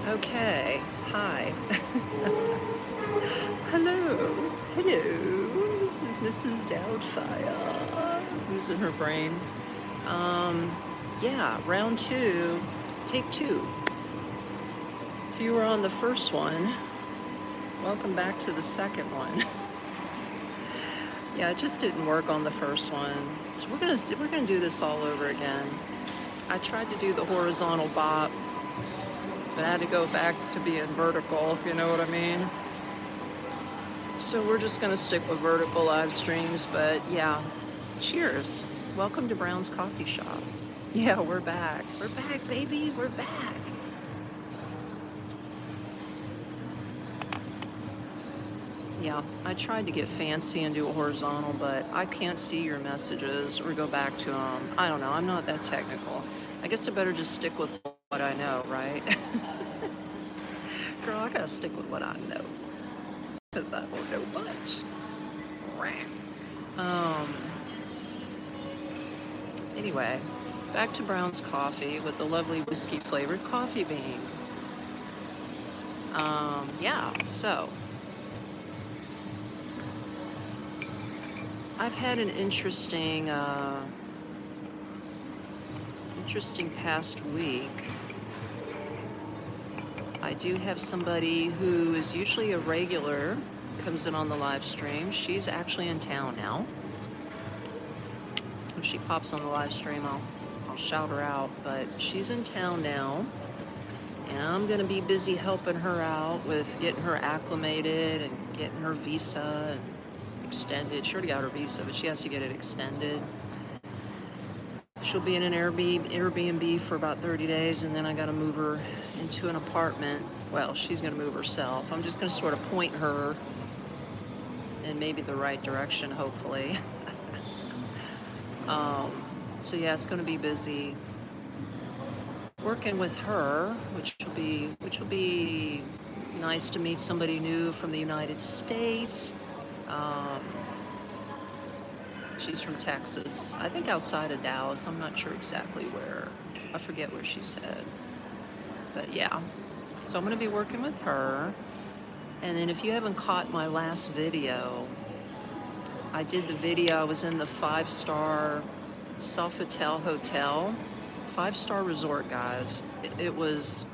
Okay, hi. Hello, hello. This is Mrs. Doubtfire. Who's in her brain? Yeah, round two, take two. If you were on the first one, welcome back to the second one. Yeah, it just didn't work on the first one, so we're gonna do this all over again. I tried to do the horizontal bop, but I had to go back to being vertical, if you know what I mean. So we're just gonna stick with vertical live streams, but yeah, cheers. Welcome to Brown's Coffee Shop. Yeah, we're back. We're back, baby, we're back. Yeah, I tried to get fancy and do a horizontal, but I can't see your messages or go back to them. I don't know, I'm not that technical. I guess I better just stick with what I know, right? Girl, I gotta stick with what I know, because I don't know much. Anyway, back to Brown's Coffee with the lovely whiskey flavored coffee bean. Yeah, so I've had an interesting past week. I do have somebody who is usually a regular, comes in on the live stream. She's actually in town now. If she pops on the live stream, I'll shout her out, but she's in town now. And I'm gonna be busy helping her out with getting her acclimated and getting her visa and extended. She already got her visa, but she has to get it extended. She'll be in an Airbnb for about 30 days, and then I gotta move her into an apartment. Well, she's gonna move herself. I'm just gonna sort of point her in maybe the right direction, hopefully. So yeah, it's gonna be busy working with her, which will be nice to meet somebody new from the United States. She's from Texas, I think outside of Dallas. I'm not sure exactly where. I forget where she said. But yeah, so I'm gonna be working with her. And then if you haven't caught my last video, I did the video, I was in the 5-star Sofitel Hotel, 5-star resort, guys. It was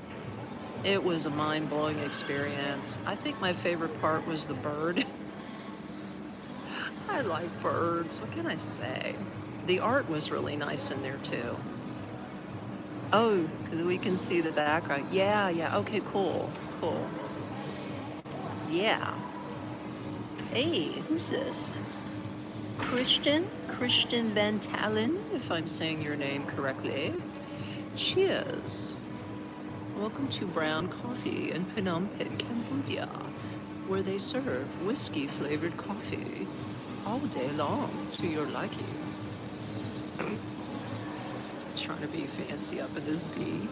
a mind-blowing experience. I think my favorite part was the bird. I like birds, what can I say? The art was really nice in there too. Oh, because we can see the background. Yeah, okay, cool. Yeah. Hey, who's this? Christian Van Talen, if I'm saying your name correctly. Cheers. Welcome to Brown Coffee in Phnom Penh, Cambodia, where they serve whiskey-flavored coffee all day long to your liking. Trying to be fancy up in this bee.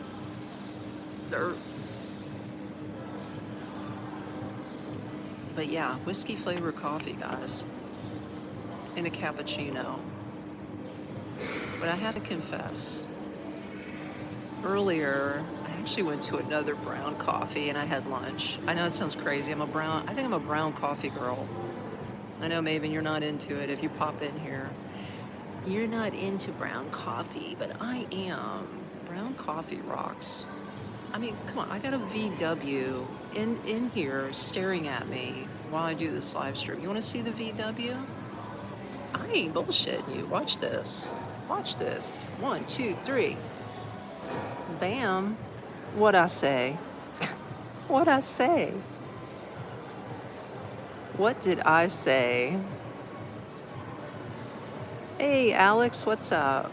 But yeah, whiskey-flavored coffee, guys. In a cappuccino. But I have to confess, earlier I actually went to another brown coffee and I had lunch. I know it sounds crazy. I think I'm a brown coffee girl. I know, Maven, you're not into it if you pop in here. You're not into brown coffee, but I am. Brown coffee rocks. I mean, come on, I got a VW in here staring at me while I do this live stream. You wanna see the VW? I ain't bullshitting you. Watch this. Watch this. 1, 2, 3. Bam. What I say? What I say? What did I say? Hey, Alex, what's up?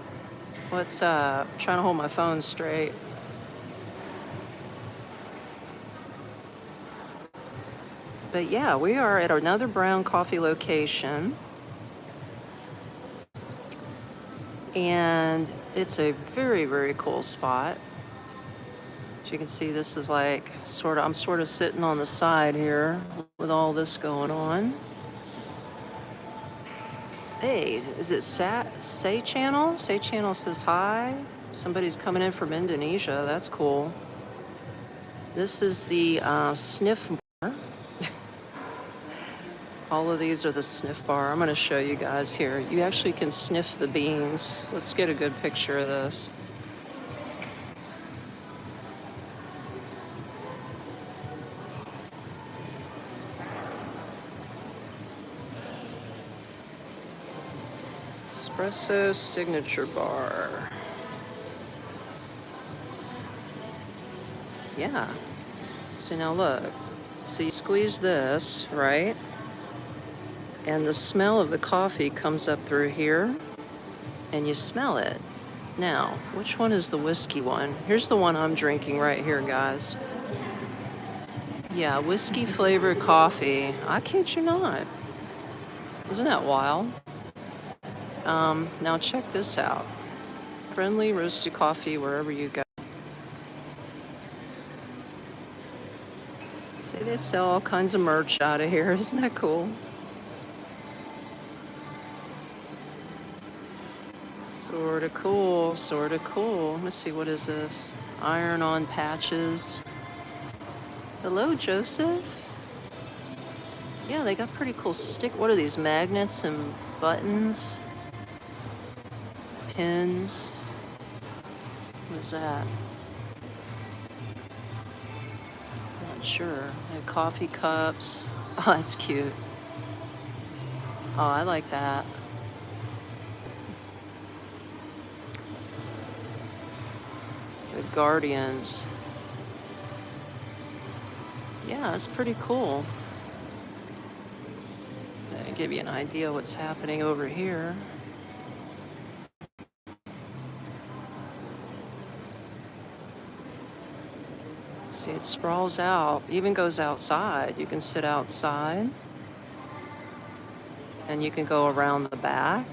What's up? Trying to hold my phone straight. But yeah, we are at another brown coffee location. And it's a very, very cool spot. As you can see, this is like I'm sort of sitting on the side here with all this going on. Hey, is it Say Channel? Say Channel says hi. Somebody's coming in from Indonesia. That's cool. This is the sniff bar. All of these are the sniff bar. I'm going to show you guys here. You actually can sniff the beans. Let's get a good picture of this. Espresso signature bar. Yeah. So now look. So you squeeze this, right? And the smell of the coffee comes up through here, and you smell it. Now, which one is the whiskey one? Here's the one I'm drinking right here, guys. Yeah, whiskey flavored coffee. I kid you not. Isn't that wild? Now check this out. Friendly roasted coffee wherever you go. See, they sell all kinds of merch out of here. Isn't that cool? Sorta cool, sorta cool. Let me see, what is this? Iron-on patches. Hello, Joseph. Yeah, they got pretty cool what are these, magnets and buttons? Pins. What is that? Not sure. And coffee cups. Oh, that's cute. Oh, I like that. The Guardians. Yeah, it's pretty cool. To give you an idea what's happening over here. See, it sprawls out, even goes outside. You can sit outside, and you can go around the back.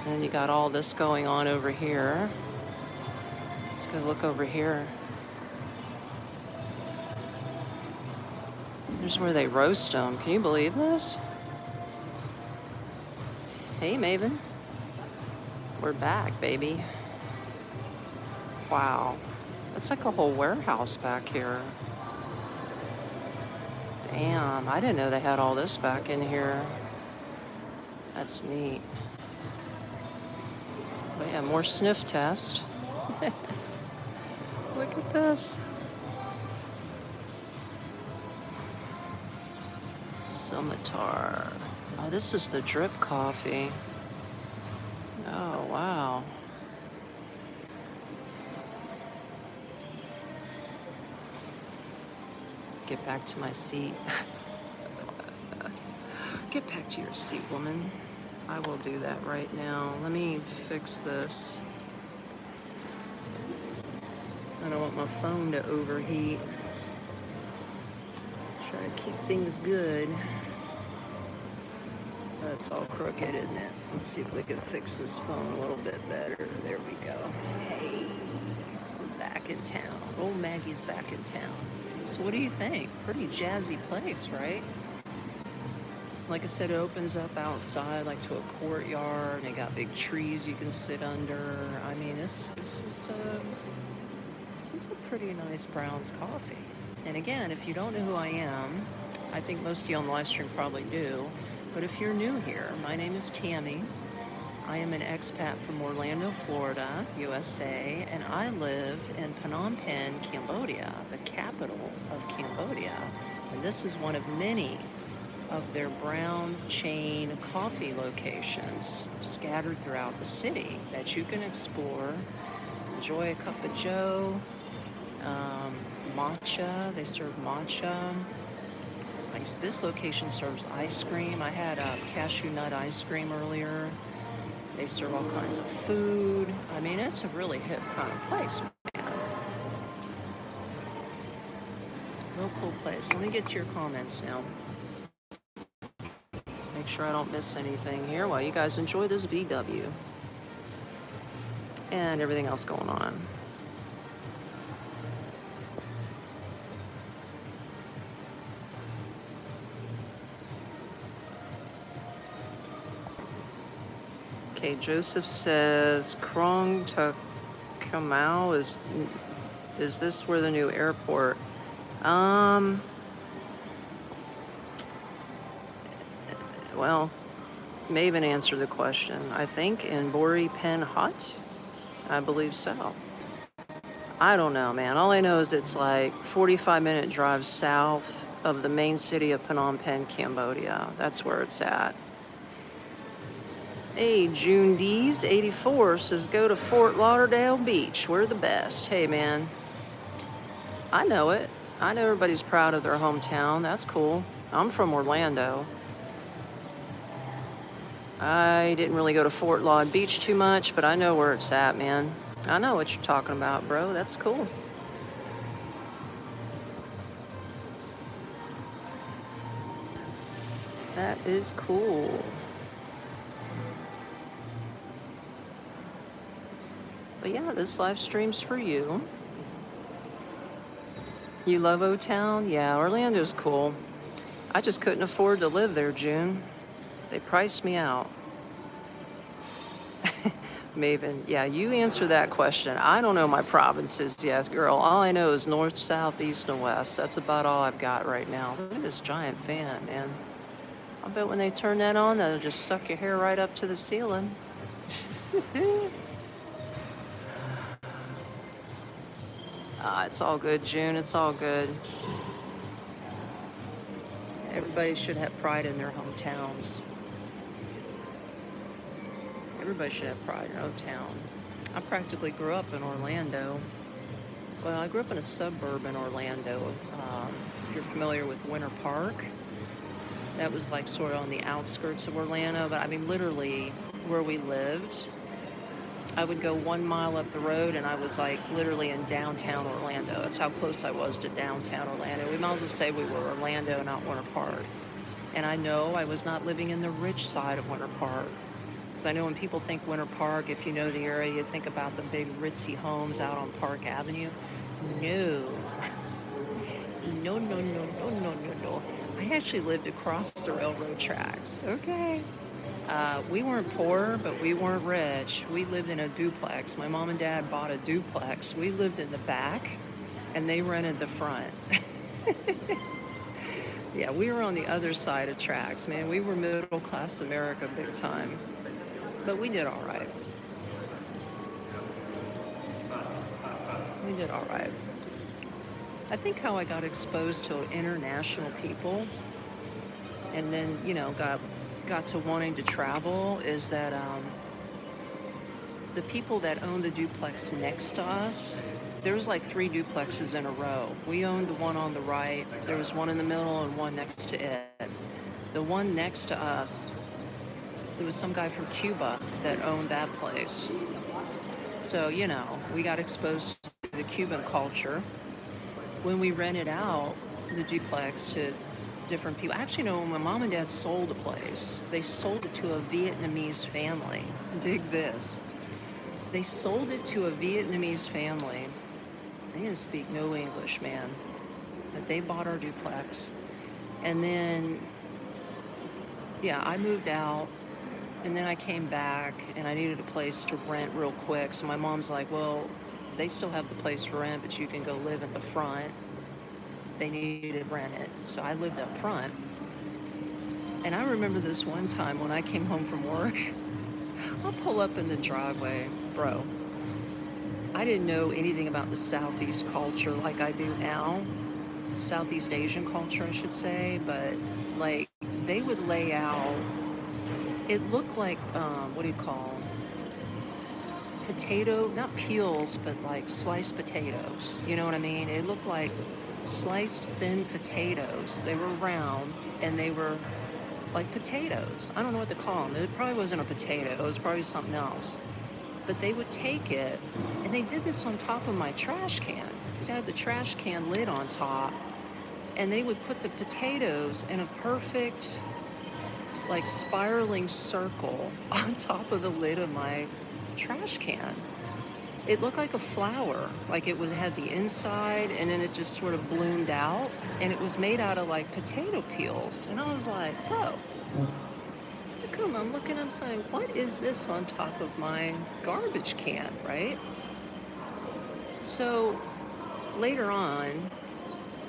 And you got all this going on over here. Let's go look over here. Here's where they roast them. Can you believe this? Hey, Maven. We're back, baby. Wow. It's like a whole warehouse back here. Damn, I didn't know they had all this back in here. That's neat. But yeah, more sniff test. Look at this. Scimitar. Oh, this is the drip coffee. Oh, wow. Get back to my seat. Get back to your seat, woman. I will do that right now. Let me fix this. I don't want my phone to overheat. Try to keep things good. That's all crooked, isn't it? Let's see if we can fix this phone a little bit better. There we go. Hey, we're back in town. Old Maggie's back in town. So what do you think? Pretty jazzy place, right? Like I said, it opens up outside, like to a courtyard. They got big trees you can sit under. I mean, this is a pretty nice Brown's coffee. And again, if you don't know who I am, I think most of you on the live stream probably do. But if you're new here, my name is Tami. I am an expat from Orlando, Florida, USA, and I live in Phnom Penh, Cambodia, the capital of Cambodia. And this is one of many of their brown chain coffee locations scattered throughout the city that you can explore. Enjoy a cup of joe, matcha. They serve matcha. This location serves ice cream. I had a cashew nut ice cream earlier. They serve all kinds of food. I mean, it's a really hip kind of place, man. Real cool place. Let me get to your comments now. Make sure I don't miss anything here while you guys enjoy this VW and everything else going on. Okay, Joseph says Krong Kamau is this where the new airport? Um, well, Maven answered the question. I think in Bori Pen Hut? I believe so. I don't know, man. All I know is it's like 45-minute drive south of the main city of Phnom Penh, Cambodia. That's where it's at. Hey, June D's 84 says go to Fort Lauderdale Beach. We're the best. Hey, man. I know it. I know everybody's proud of their hometown. That's cool. I'm from Orlando. I didn't really go to Fort Laud Beach too much, but I know where it's at, man. I know what you're talking about, bro. That's cool. That is cool. But yeah, this live stream's for you. You love O-Town? Yeah, Orlando's cool. I just couldn't afford to live there, June. They priced me out. Maven, yeah, you answer that question. I don't know my provinces yet, girl. All I know is north, south, east, and west. That's about all I've got right now. Look at this giant fan, man. I bet when they turn that on, that'll just suck your hair right up to the ceiling. It's all good, June. It's all good. Everybody should have pride in their hometowns. Everybody should have pride in O-Town. I practically grew up in Orlando. Well, I grew up in a suburb in Orlando. If you're familiar with Winter Park, that was like sort of on the outskirts of Orlando. But I mean, literally where we lived, I would go 1 mile up the road and I was like literally in downtown Orlando. That's how close I was to downtown Orlando. We might as well say we were Orlando, not Winter Park. And I know I was not living in the rich side of Winter Park. Because I know when people think Winter Park, if you know the area, you think about the big ritzy homes out on Park Avenue. No. No. I actually lived across the railroad tracks, okay? We weren't poor, but we weren't rich. We lived in a duplex. My mom and dad bought a duplex. We lived in the back, and they rented the front. Yeah, we were on the other side of tracks, man. We were middle-class America big time. But we did all right. We did all right. I think how I got exposed to international people and then, you know, got to wanting to travel is that the people that own the duplex next to us, there was like 3 duplexes in a row. We owned the one on the right, there was one in the middle and one next to it. The one next to us, there was some guy from Cuba that owned that place. So, you know, we got exposed to the Cuban culture. When we rented out the duplex to different people, actually, no, when my mom and dad sold the place, they sold it to a Vietnamese family. Dig this. They sold it to a Vietnamese family. They didn't speak no English, man. But they bought our duplex. And then, yeah, I moved out. And then I came back and I needed a place to rent real quick. So my mom's like, well, they still have the place for rent, but you can go live at the front. They needed to rent it. So I lived up front. And I remember this one time when I came home from work, I'll pull up in the driveway, bro. I didn't know anything about the Southeast culture like I do now. Southeast Asian culture, I should say. But like they would lay out, it looked like, what do you call them? Potato, not peels, but like sliced potatoes. You know what I mean? It looked like sliced thin potatoes. They were round and they were like potatoes. I don't know what to call them. It probably wasn't a potato. It was probably something else. But they would take it and they did this on top of my trash can. Because I had the trash can lid on top. And they would put the potatoes in a perfect, like spiraling circle on top of the lid of my trash can. It looked like a flower, like it had the inside and then it just sort of bloomed out, and it was made out of like potato peels. And I was like, bro, come on, I'm looking, I'm saying, what is this on top of my garbage can, right? So later on,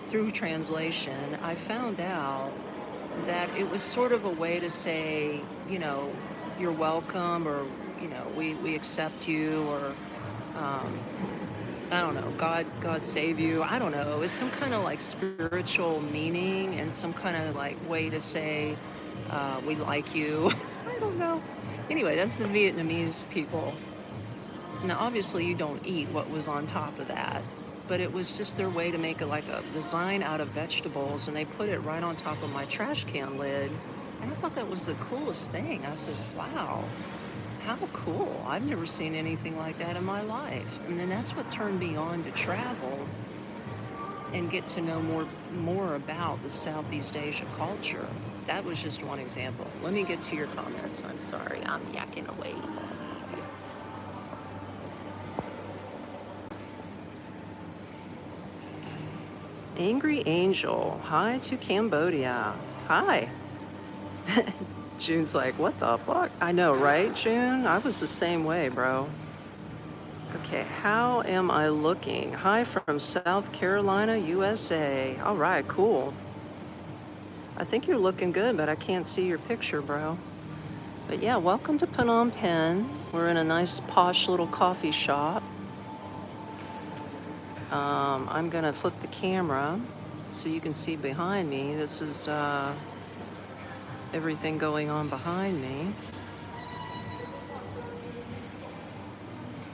through translation, I found out that it was sort of a way to say, you know, you're welcome, or, you know, we accept you, or, um, I don't know, God save you. I don't know. It's some kind of like spiritual meaning and some kind of like way to say, we like you. I don't know. Anyway, that's the Vietnamese people. Now, obviously, you don't eat what was on top of that, but it was just their way to make it like a design out of vegetables, and they put it right on top of my trash can lid. And I thought that was the coolest thing. I says, wow, how cool. I've never seen anything like that in my life. And then that's what turned me on to travel and get to know more about the Southeast Asia culture. That was just one example. Let me get to your comments. I'm sorry, I'm yakking away. Angry Angel, hi to Cambodia. Hi. June's like, what the fuck? I know, right, June? I was the same way, bro. Okay, how am I looking? Hi from South Carolina, USA. All right, cool. I think you're looking good, but I can't see your picture, bro. But yeah, welcome to Phnom Penh. We're in a nice posh little coffee shop. I'm gonna flip the camera so you can see behind me. This is everything going on behind me.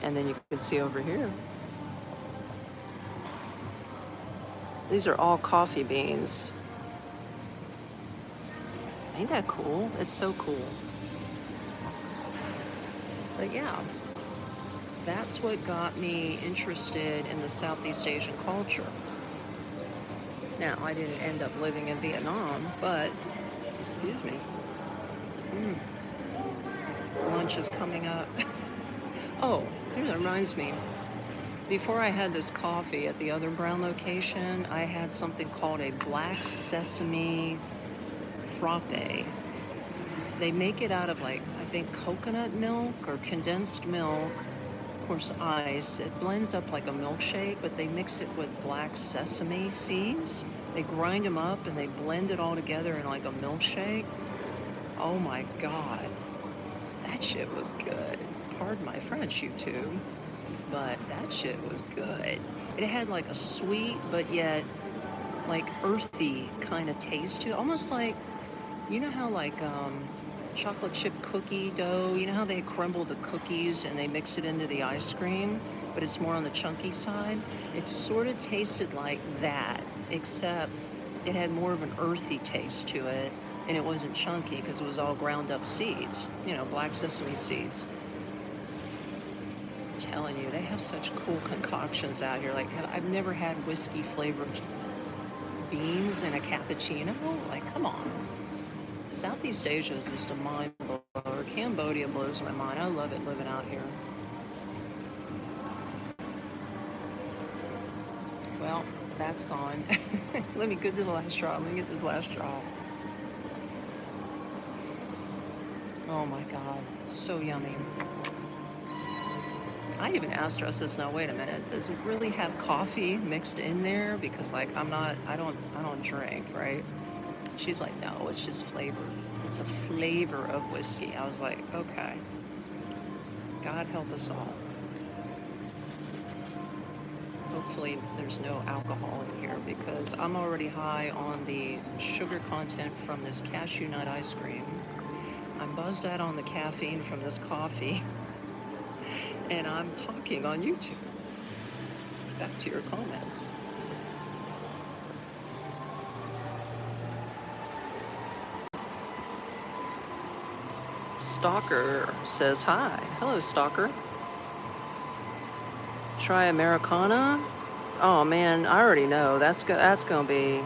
And then you can see over here. These are all coffee beans. Ain't that cool? It's so cool. But yeah, that's what got me interested in the Southeast Asian culture. Now, I didn't end up living in Vietnam, but, excuse me, lunch is coming up. Oh, that reminds me. Before I had this coffee at the other brown location, I had something called a black sesame frappe. They make it out of, like, I think coconut milk or condensed milk, of course ice. It blends up like a milkshake, but they mix it with black sesame seeds. They grind them up and they blend it all together in like a milkshake. Oh my God, that shit was good. Pardon my French, YouTube, but that shit was good. It had like a sweet, but yet like earthy kind of taste to it. Almost like, you know how like chocolate chip cookie dough, you know how they crumble the cookies and they mix it into the ice cream, but it's more on the chunky side? It sort of tasted like that, except it had more of an earthy taste to it, and it wasn't chunky because it was all ground up seeds, you know, black sesame seeds. I'm telling you, they have such cool concoctions out here. Like, I've never had whiskey flavored beans in a cappuccino. Like, come on. Southeast Asia is just a mind blower. Cambodia blows my mind. I love it living out here. Well, that's gone. Let me get the last straw. Let me get this last straw. Oh my God, so yummy. I even asked her, I says, now wait a minute, does it really have coffee mixed in there? Because like I don't drink, right? She's like, no, it's just flavor. It's a flavor of whiskey. I was like, okay. God help us all. Hopefully there's no alcohol in here because I'm already high on the sugar content from this cashew nut ice cream. I'm buzzed out on the caffeine from this coffee. And I'm talking on YouTube. Back to your comments. Stalker says hi. Hello, Stalker. Try Americana. Oh man, I already know. That's gonna be.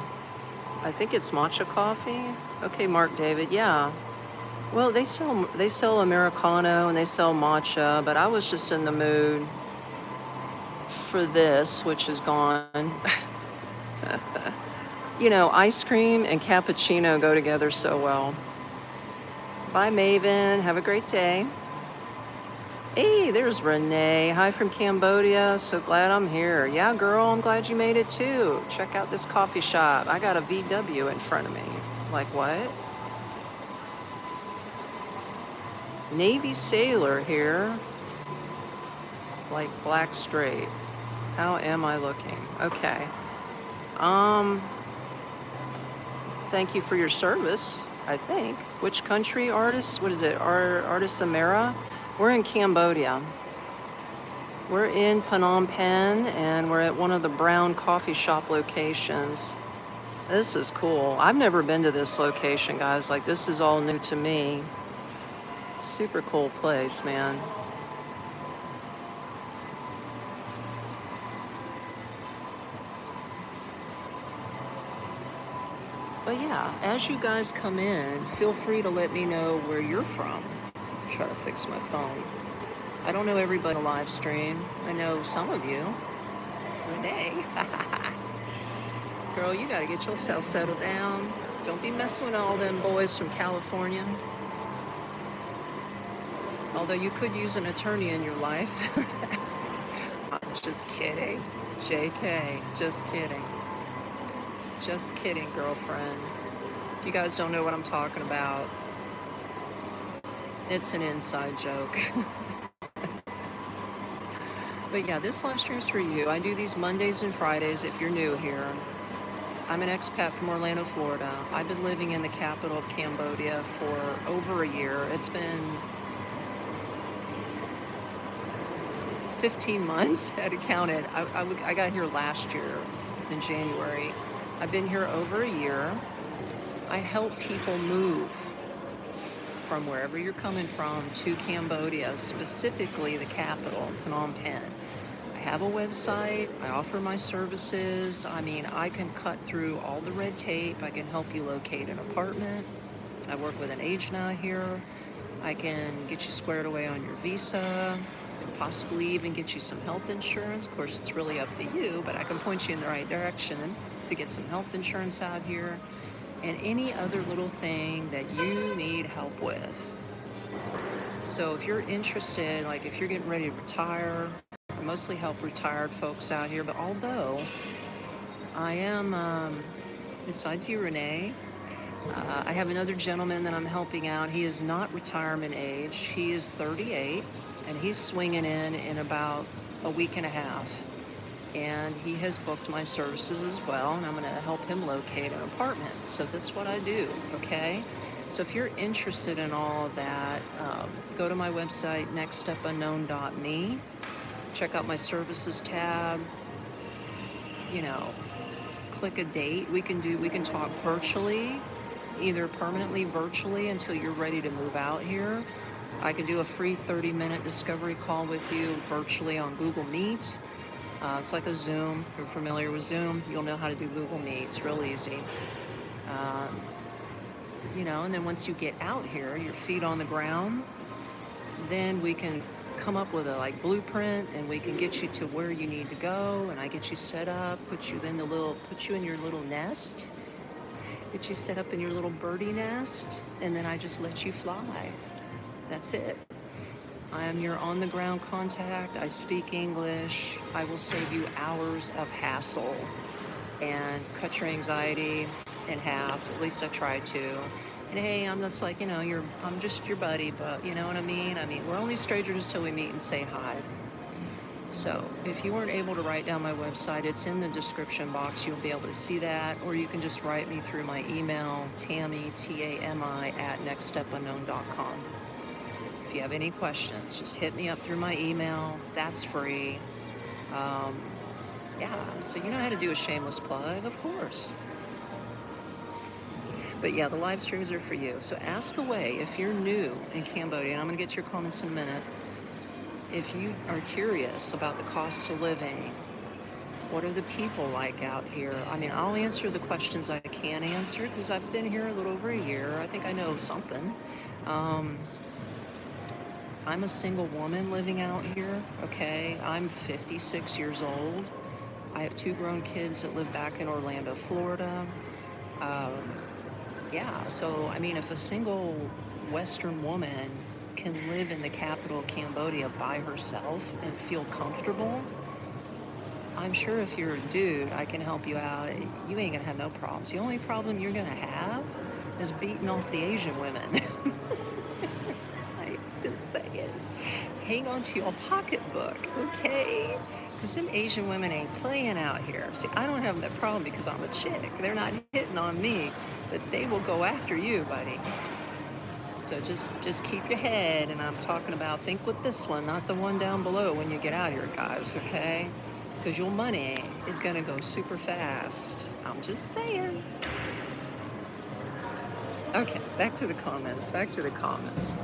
I think it's matcha coffee. Okay, Mark David. Yeah. Well, they sell Americano and they sell matcha, but I was just in the mood for this, which is gone. You know, ice cream and cappuccino go together so well. Bye, Maven. Have a great day. Hey, there's Renee. Hi from Cambodia. So glad I'm here. Yeah, girl, I'm glad you made it too. Check out this coffee shop. I got a VW in front of me. Like what? Navy sailor here. Like black straight. How am I looking? Okay. Um, Thank you for your service, I think. Which country, artist? What is it? Artist Amera? We're in Cambodia. We're in Phnom Penh, and we're at one of the brown coffee shop locations. This is cool. I've never been to this location, guys. Like, this is all new to me. Super cool place, man. But yeah, as you guys come in, feel free to let me know where you're from. Try to fix my phone. I don't know everybody on the live stream. I know some of you. Renee. Girl, you gotta get yourself settled down. Don't be messing with all them boys from California. Although you could use an attorney in your life. I'm just kidding. JK, just kidding. Just kidding, girlfriend. If you guys don't know what I'm talking about, it's an inside joke. But yeah, this live stream's for you. I do these Mondays and Fridays if you're new here. I'm an expat from Orlando, Florida. I've been living in the capital of Cambodia for over a year. It's been 15 months. I had to count it. I got here last year in January. I've been here over a year. I help people move from wherever you're coming from to Cambodia, specifically the capital, Phnom Penh. I have a website. I offer my services. I mean, I can cut through all the red tape. I can help you locate an apartment. I work with an agent out here. I can get you squared away on your visa, possibly even get you some health insurance. Of course, it's really up to you, but I can point you in the right direction to get some health insurance out here and any other little thing that you need help with. So if you're interested, like if you're getting ready to retire, I mostly help retired folks out here, but although I am, besides you, Renee, I have another gentleman that I'm helping out. He is not retirement age. He is 38, and he's swinging in about a week and a half. And he has booked my services as well, and I'm going to help him locate an apartment. So that's what I do, okay? So if you're interested in all of that, go to my website, nextstepunknown.me. Check out my services tab. You know, click a date. We can talk virtually, either permanently virtually until you're ready to move out here. I can do a free 30-minute discovery call with you virtually on Google Meet. It's like a Zoom. If you're familiar with Zoom, you'll know how to do Google Meet. It's real easy. You know, and then once you get out here, your feet on the ground, then we can come up with a blueprint, and we can get you to where you need to go, and I get you set up, put you in your little nest, get you set up in your little birdie nest, and then I just let you fly. That's it. I am your on-the-ground contact. I speak English. I will save you hours of hassle and cut your anxiety in half. At least I try to. And hey, I'm just like, I'm just your buddy, but you know what I mean? I mean, we're only strangers till we meet and say hi. So if you weren't able to write down my website, it's in the description box. You'll be able to see that, or you can just write me through my email, Tami, Tami, @nextstepunknown.com. If you have any questions, just hit me up through my email. That's free. Yeah, so you know how to do a shameless plug, of course. But yeah, the live streams are for you. So ask away if you're new in Cambodia, and I'm going to get to your comments in a minute. If you are curious about the cost of living, what are the people like out here? I mean, I'll answer the questions I can answer because I've been here a little over a year. I think I know something. I'm a single woman living out here, okay? I'm 56 years old. I have 2 grown kids that live back in Orlando, Florida. Yeah, so I mean, if a single Western woman can live in the capital of Cambodia by herself and feel comfortable, I'm sure if you're a dude, I can help you out. You ain't gonna have no problems. The only problem you're gonna have is beating off the Asian women. I just saying. Hang on to your pocketbook, okay? Because them Asian women ain't playing out here. See, I don't have that problem because I'm a chick. They're not hitting on me, but they will go after you, buddy. So just keep your head, and I'm talking about, think with this one, not the one down below when you get out here, guys, okay? Because your money is going to go super fast. I'm just saying. Okay, back to the comments, back to the comments.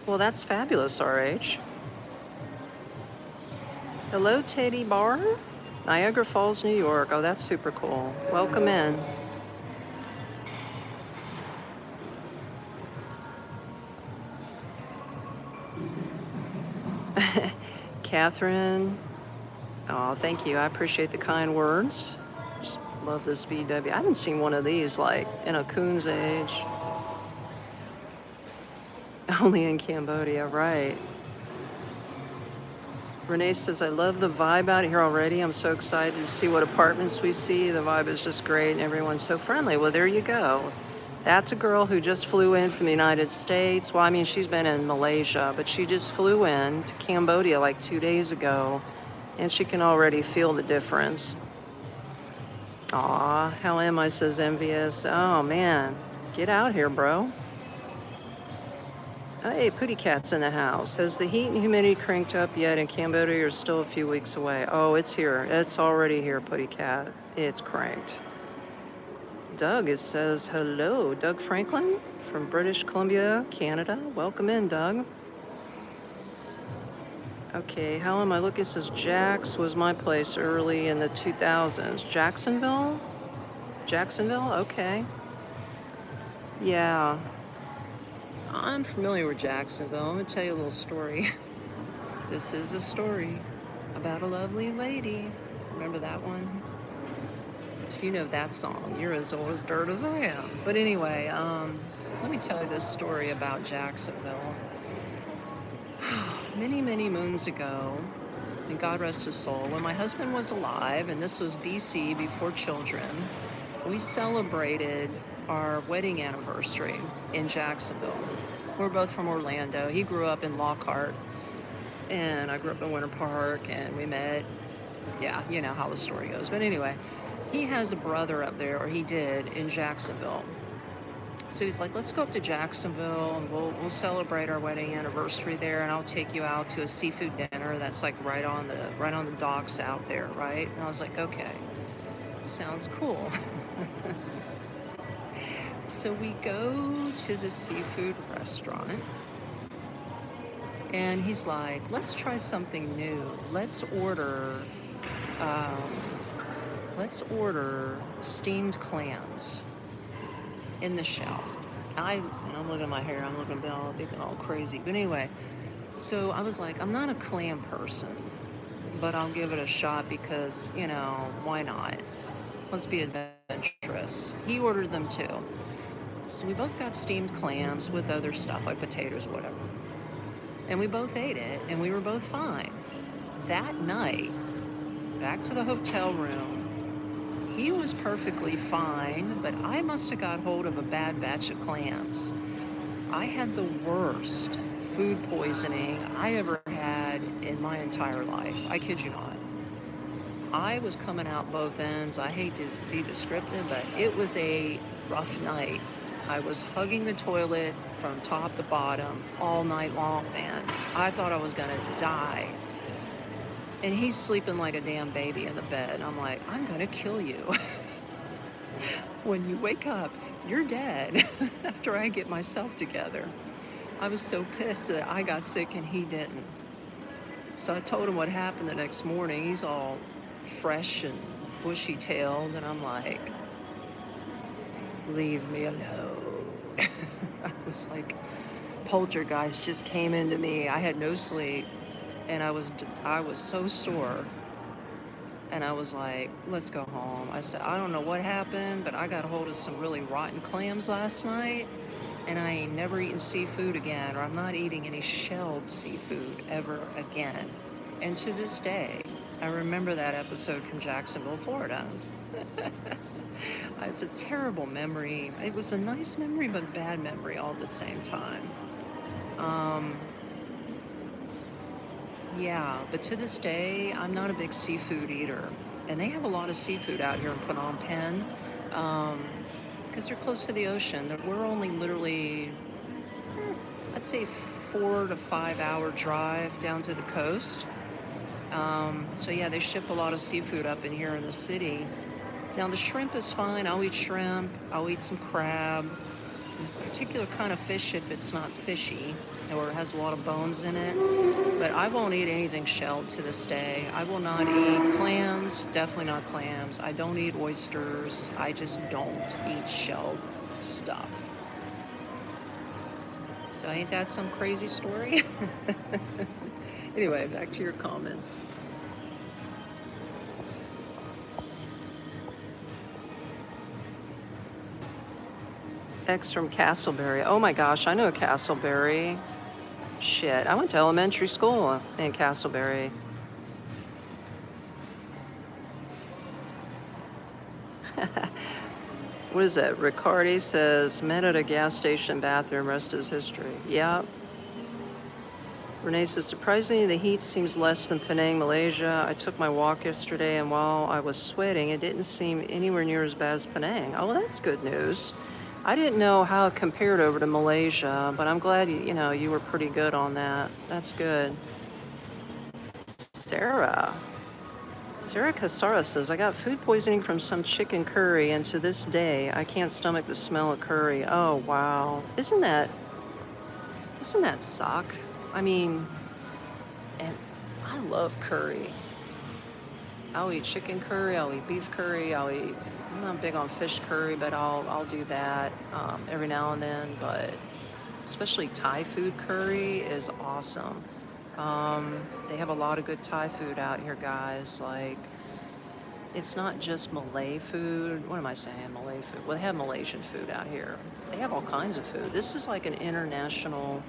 Well, that's fabulous, RH. Hello, Teddy Bar. Niagara Falls, New York. Oh, that's super cool. Welcome in. Catherine. Oh, thank you. I appreciate the kind words. Just love this VW. I haven't seen one of these like in a coon's age. Only in Cambodia, right? Renee says, I love the vibe out here already. I'm so excited to see what apartments we see. The vibe is just great and everyone's so friendly. Well, there you go. That's a girl who just flew in from the United States. Well, I mean, she's been in Malaysia, but she just flew in to Cambodia like 2 days ago, and she can already feel the difference. Aw, how am I, says Envious. Oh, man. Get out here, bro. Hey, Pooty Cat's in the house. Has the heat and humidity cranked up yet in Cambodia or still a few weeks away? Oh, it's here. It's already here, Pooty Cat. It's cranked. Doug, it says hello. Doug Franklin from British Columbia, Canada. Welcome in, Doug. Okay, how am I looking? It says Jax was my place early in the 2000s. Jacksonville? Jacksonville? Okay. Yeah. I'm familiar with Jacksonville. I'm going to tell you a little story. This is a story about a lovely lady. Remember that one? If you know that song, you're as old as dirt as I am. But anyway, let me tell you this story about Jacksonville. Many, many moons ago, and God rest his soul, when my husband was alive, and this was BC, before children, we celebrated our wedding anniversary in Jacksonville. We're both from Orlando. He grew up in Lockhart, and I grew up in Winter Park, and we met. Yeah, you know how the story goes. But anyway, he has a brother up there, or he did, in Jacksonville. So he's like, let's go up to Jacksonville, and we'll celebrate our wedding anniversary there, and I'll take you out to a seafood dinner that's like right on the docks out there, right? And I was like, okay, sounds cool. So we go to the seafood restaurant, and he's like, let's try something new. Let's order steamed clams in the shell. I'm looking at my hair, I'm looking all crazy. But anyway, so I was like, I'm not a clam person, but I'll give it a shot because, why not? Let's be adventurous. He ordered them too. So we both got steamed clams with other stuff like potatoes or whatever. And we both ate it, and we were both fine. That night, back to the hotel room, he was perfectly fine, but I must have got hold of a bad batch of clams. I had the worst food poisoning I ever had in my entire life. I kid you not. I was coming out both ends. I hate to be descriptive, but it was a rough night. I was hugging the toilet from top to bottom all night long, man. I thought I was gonna die. And he's sleeping like a damn baby in the bed. I'm like, I'm gonna kill you. When you wake up, you're dead after I get myself together. I was so pissed that I got sick and he didn't. So I told him what happened the next morning. He's all fresh and bushy-tailed, and I'm like, leave me alone. I was like poltergeist just came into me. I had no sleep, and I was so sore, and I was like, let's go home. I said, I don't know what happened, but I got a hold of some really rotten clams last night, and I ain't never eaten seafood again, or I'm not eating any shelled seafood ever again. And to this day, I remember that episode from Jacksonville, Florida. It's a terrible memory. It was a nice memory, but bad memory all at the same time. Um, yeah, but to this day, I'm not a big seafood eater. And they have a lot of seafood out here in Phnom Penh, because they're close to the ocean. We're only literally, I'd say, 4 to 5 hour drive down to the coast. So yeah, they ship a lot of seafood up in here in the city. Now the shrimp is fine. I'll eat shrimp. I'll eat some crab. A particular kind of fish if it's not fishy or has a lot of bones in it. But I won't eat anything shelled to this day. I will not eat clams. Definitely not clams. I don't eat oysters. I just don't eat shelled stuff. So ain't that some crazy story? Anyway, back to your comments. X from Castleberry. Oh my gosh, I know Castleberry. Shit, I went to elementary school in Castleberry. What is that? Riccardi says, met at a gas station bathroom, rest is history. Yeah. Renee says, surprisingly, the heat seems less than Penang, Malaysia. I took my walk yesterday, and while I was sweating, it didn't seem anywhere near as bad as Penang. Oh, well, that's good news. I didn't know how it compared over to Malaysia, but I'm glad you were pretty good on that. That's good. Sarah Casara says, I got food poisoning from some chicken curry, and to this day, I can't stomach the smell of curry. Oh, wow. Doesn't that suck? I mean, and I love curry. I'll eat chicken curry, I'll eat beef curry, I'm not big on fish curry, but I'll do that every now and then. But especially Thai food curry is awesome. They have a lot of good Thai food out here, guys. Like, it's not just Malay food. What am I saying? Malay food. Well, they have Malaysian food out here. They have all kinds of food. This is like an international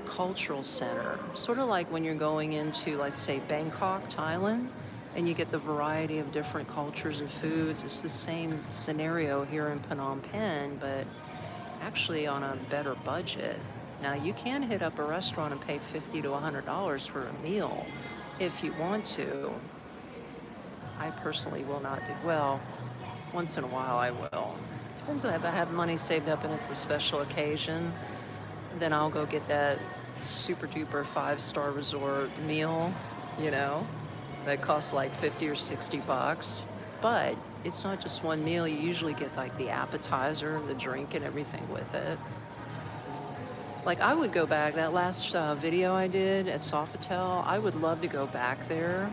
cultural center. Sort of like when you're going into, let's say, Bangkok, Thailand, and you get the variety of different cultures and foods. It's the same scenario here in Phnom Penh, but actually on a better budget. Now, you can hit up a restaurant and pay $50 to $100 for a meal if you want to. I personally will not do, well, once in a while I will. Depends on if I have money saved up and it's a special occasion, then I'll go get that super duper 5-star resort meal, that costs like 50 or 60 bucks. But it's not just one meal. You usually get like the appetizer, the drink, and everything with it. Like, I would go back, that last video I did at Sofitel, I would love to go back there.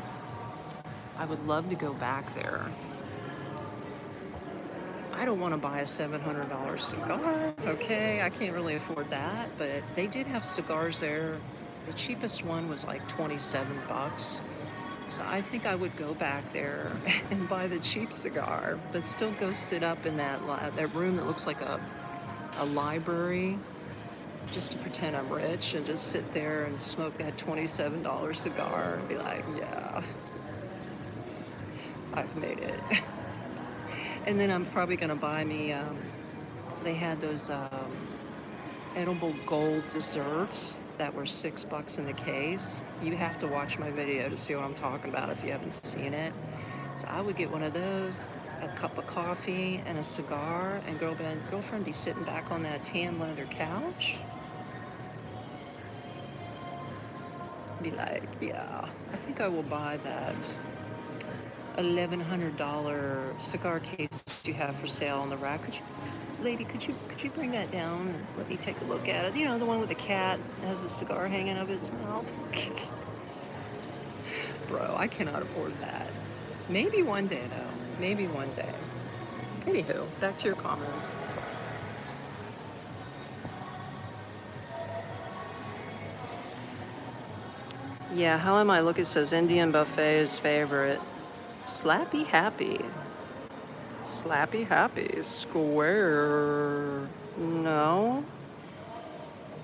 I would love to go back there. I don't want to buy a $700 cigar, okay? I can't really afford that, but they did have cigars there. The cheapest one was like 27 bucks. So I think I would go back there and buy the cheap cigar, but still go sit up in that room that looks like a library, just to pretend I'm rich and just sit there and smoke that $27 cigar and be like, yeah, I've made it. And then I'm probably gonna buy me, they had those edible gold desserts that were $6 in the case. You have to watch my video to see what I'm talking about if you haven't seen it. So I would get one of those, a cup of coffee and a cigar, and girlfriend be sitting back on that tan leather couch. Be like, yeah, I think I will buy that $1,100 cigar case you have for sale on the rack. Lady, could you bring that down and let me take a look at it? The one with the cat that has a cigar hanging out of its mouth. Bro, I cannot afford that. Maybe one day, though. Maybe one day. Anywho, back to your comments. Yeah, how am I? Look, it says Indian buffet is favorite. Slappy happy. Slappy happy. Square. No.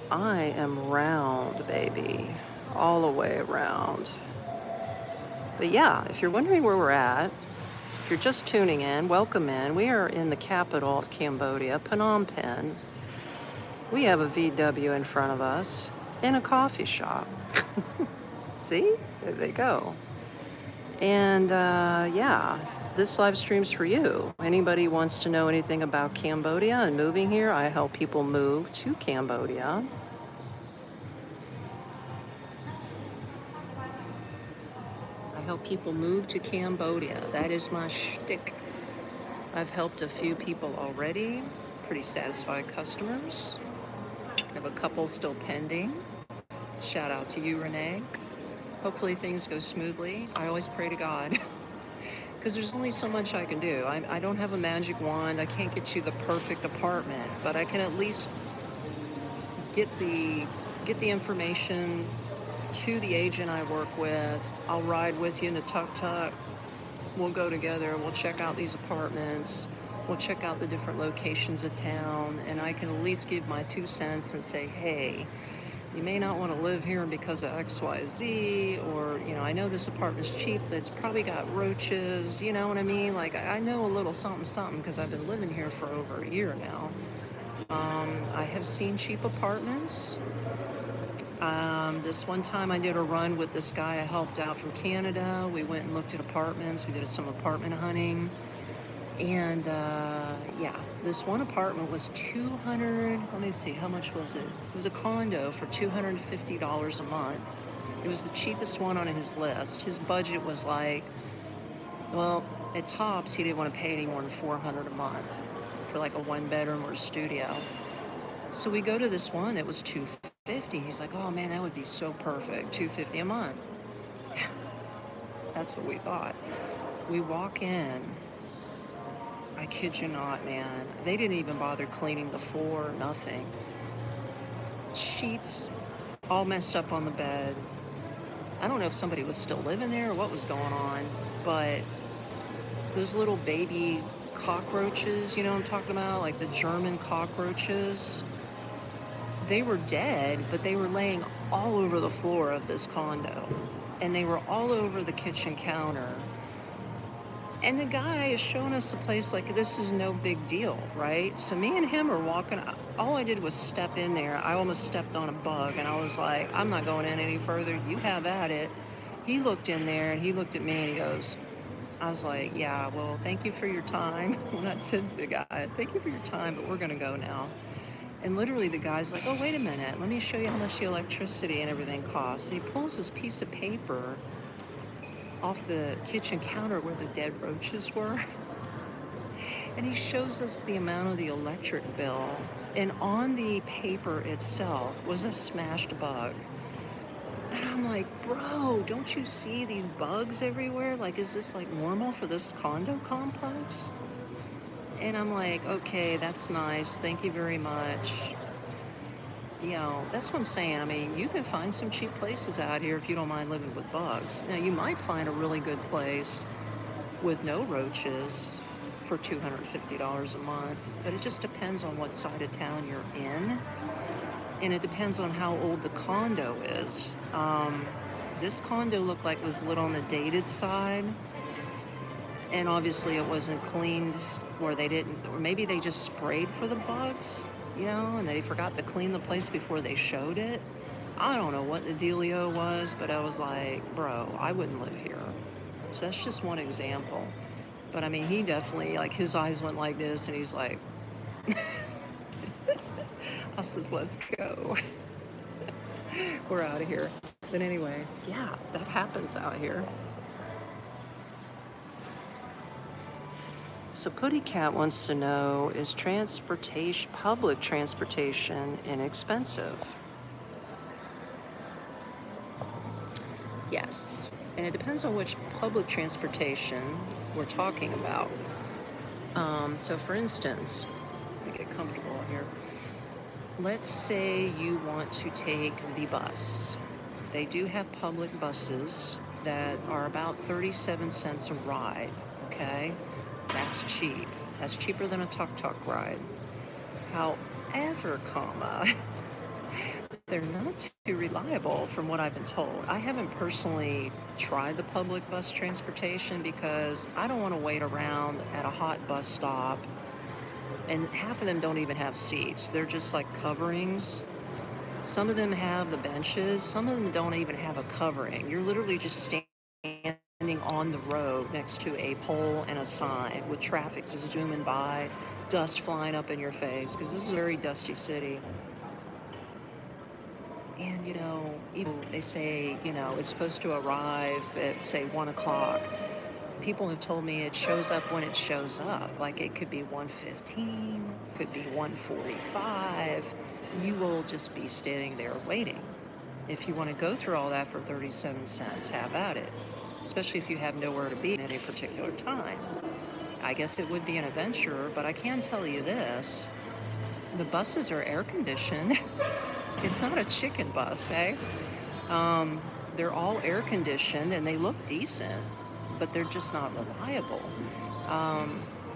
I am round, baby. All the way around. But yeah, if you're wondering where we're at, if you're just tuning in, welcome in. We are in the capital of Cambodia, Phnom Penh. We have a VW in front of us in a coffee shop. See? There they go. And yeah, this live stream's for you. Anybody wants to know anything about Cambodia and moving here, I help people move to Cambodia. I help people move to Cambodia. That is my shtick. I've helped a few people already, pretty satisfied customers. I have a couple still pending. Shout out to you, Renee. Hopefully things go smoothly. I always pray to God because there's only so much I can do. I don't have a magic wand. I can't get you the perfect apartment, but I can at least get the information to the agent I work with. I'll ride with you in the tuk-tuk. We'll go together. We'll check out these apartments. We'll check out the different locations of town, and I can at least give my 2 cents and say, hey, you may not want to live here because of X, Y, Z, or, you know, I know this apartment's cheap, but it's probably got roaches, you know what I mean? Like, I know a little something because I've been living here for over a year now. I have seen cheap apartments. This one time I did a run with this guy I helped out from Canada. We went and looked at apartments. We did some apartment hunting. And yeah, this one apartment was 200, let me see, how much was it? It was a condo for $250 a month. It was the cheapest one on his list. His budget was like, well, at tops, he didn't want to pay any more than $400 a month for like a 1-bedroom or a studio. So we go to this one, it was $250. He's like, oh man, that would be so perfect, $250 a month. That's what we thought. We walk in. I kid you not, man. They didn't even bother cleaning the floor, nothing. Sheets all messed up on the bed. I don't know if somebody was still living there or what was going on, but those little baby cockroaches, you know what I'm talking about? Like the German cockroaches. They were dead, but they were laying all over the floor of this condo. And they were all over the kitchen counter. And the guy is showing us the place like this is no big deal, right? So me and him are walking. All I did was step in there. I almost stepped on a bug, and I was like, I'm not going in any further. You have at it. He looked in there, and he looked at me, and he goes, I was like, yeah, well, thank you for your time. When I said to the guy, thank you for your time, but we're going to go now. And literally the guy's like, oh, wait a minute. Let me show you how much the electricity and everything costs. And he pulls this piece of paper off the kitchen counter where the dead roaches were. And he shows us the amount of the electric bill. And on the paper itself was a smashed bug. And I'm like, bro, don't you see these bugs everywhere? Like, is this like normal for this condo complex? And I'm like, okay, that's nice. Thank you very much. You know, that's what I'm saying. I mean, you can find some cheap places out here if you don't mind living with bugs. Now, you might find a really good place with no roaches for $250 a month, but it just depends on what side of town you're in, and it depends on how old the condo is. This condo looked like it was a little on the dated side, and obviously it wasn't cleaned, or they didn't, or maybe they just sprayed for the bugs, you know, and they forgot to clean the place before they showed it. I don't know what the dealio was, but I was like, bro, I wouldn't live here. So that's just one example. But I mean, he definitely, like, his eyes went like this, and he's like, I says, let's go. We're out of here. But anyway, yeah, that happens out here. So Putty Cat wants to know, is transportation, public transportation, inexpensive? Yes, and it depends on which public transportation we're talking about. So for instance, let me get comfortable here. Let's say you want to take the bus. They do have public buses that are about 37 cents a ride, okay? That's cheap. That's cheaper than a tuk-tuk ride. However, they're not too reliable from what I've been told. I haven't personally tried the public bus transportation because I don't want to wait around at a hot bus stop, and half of them don't even have seats. They're just like coverings. Some of them have the benches, some of them don't even have a covering. You're literally just standing on the road next to a pole and a sign with traffic just zooming by, dust flying up in your face, because this is a very dusty city. And, even they say, it's supposed to arrive at, say, 1 o'clock. People have told me it shows up when it shows up. Like it could be 1:15, could be 1:45. You will just be standing there waiting. If you want to go through all that for 37 cents, have at it. Especially if you have nowhere to be at any particular time. I guess it would be an adventure, but I can tell you this. The buses are air conditioned. It's not a chicken bus, eh? They're all air conditioned and they look decent, but they're just not reliable.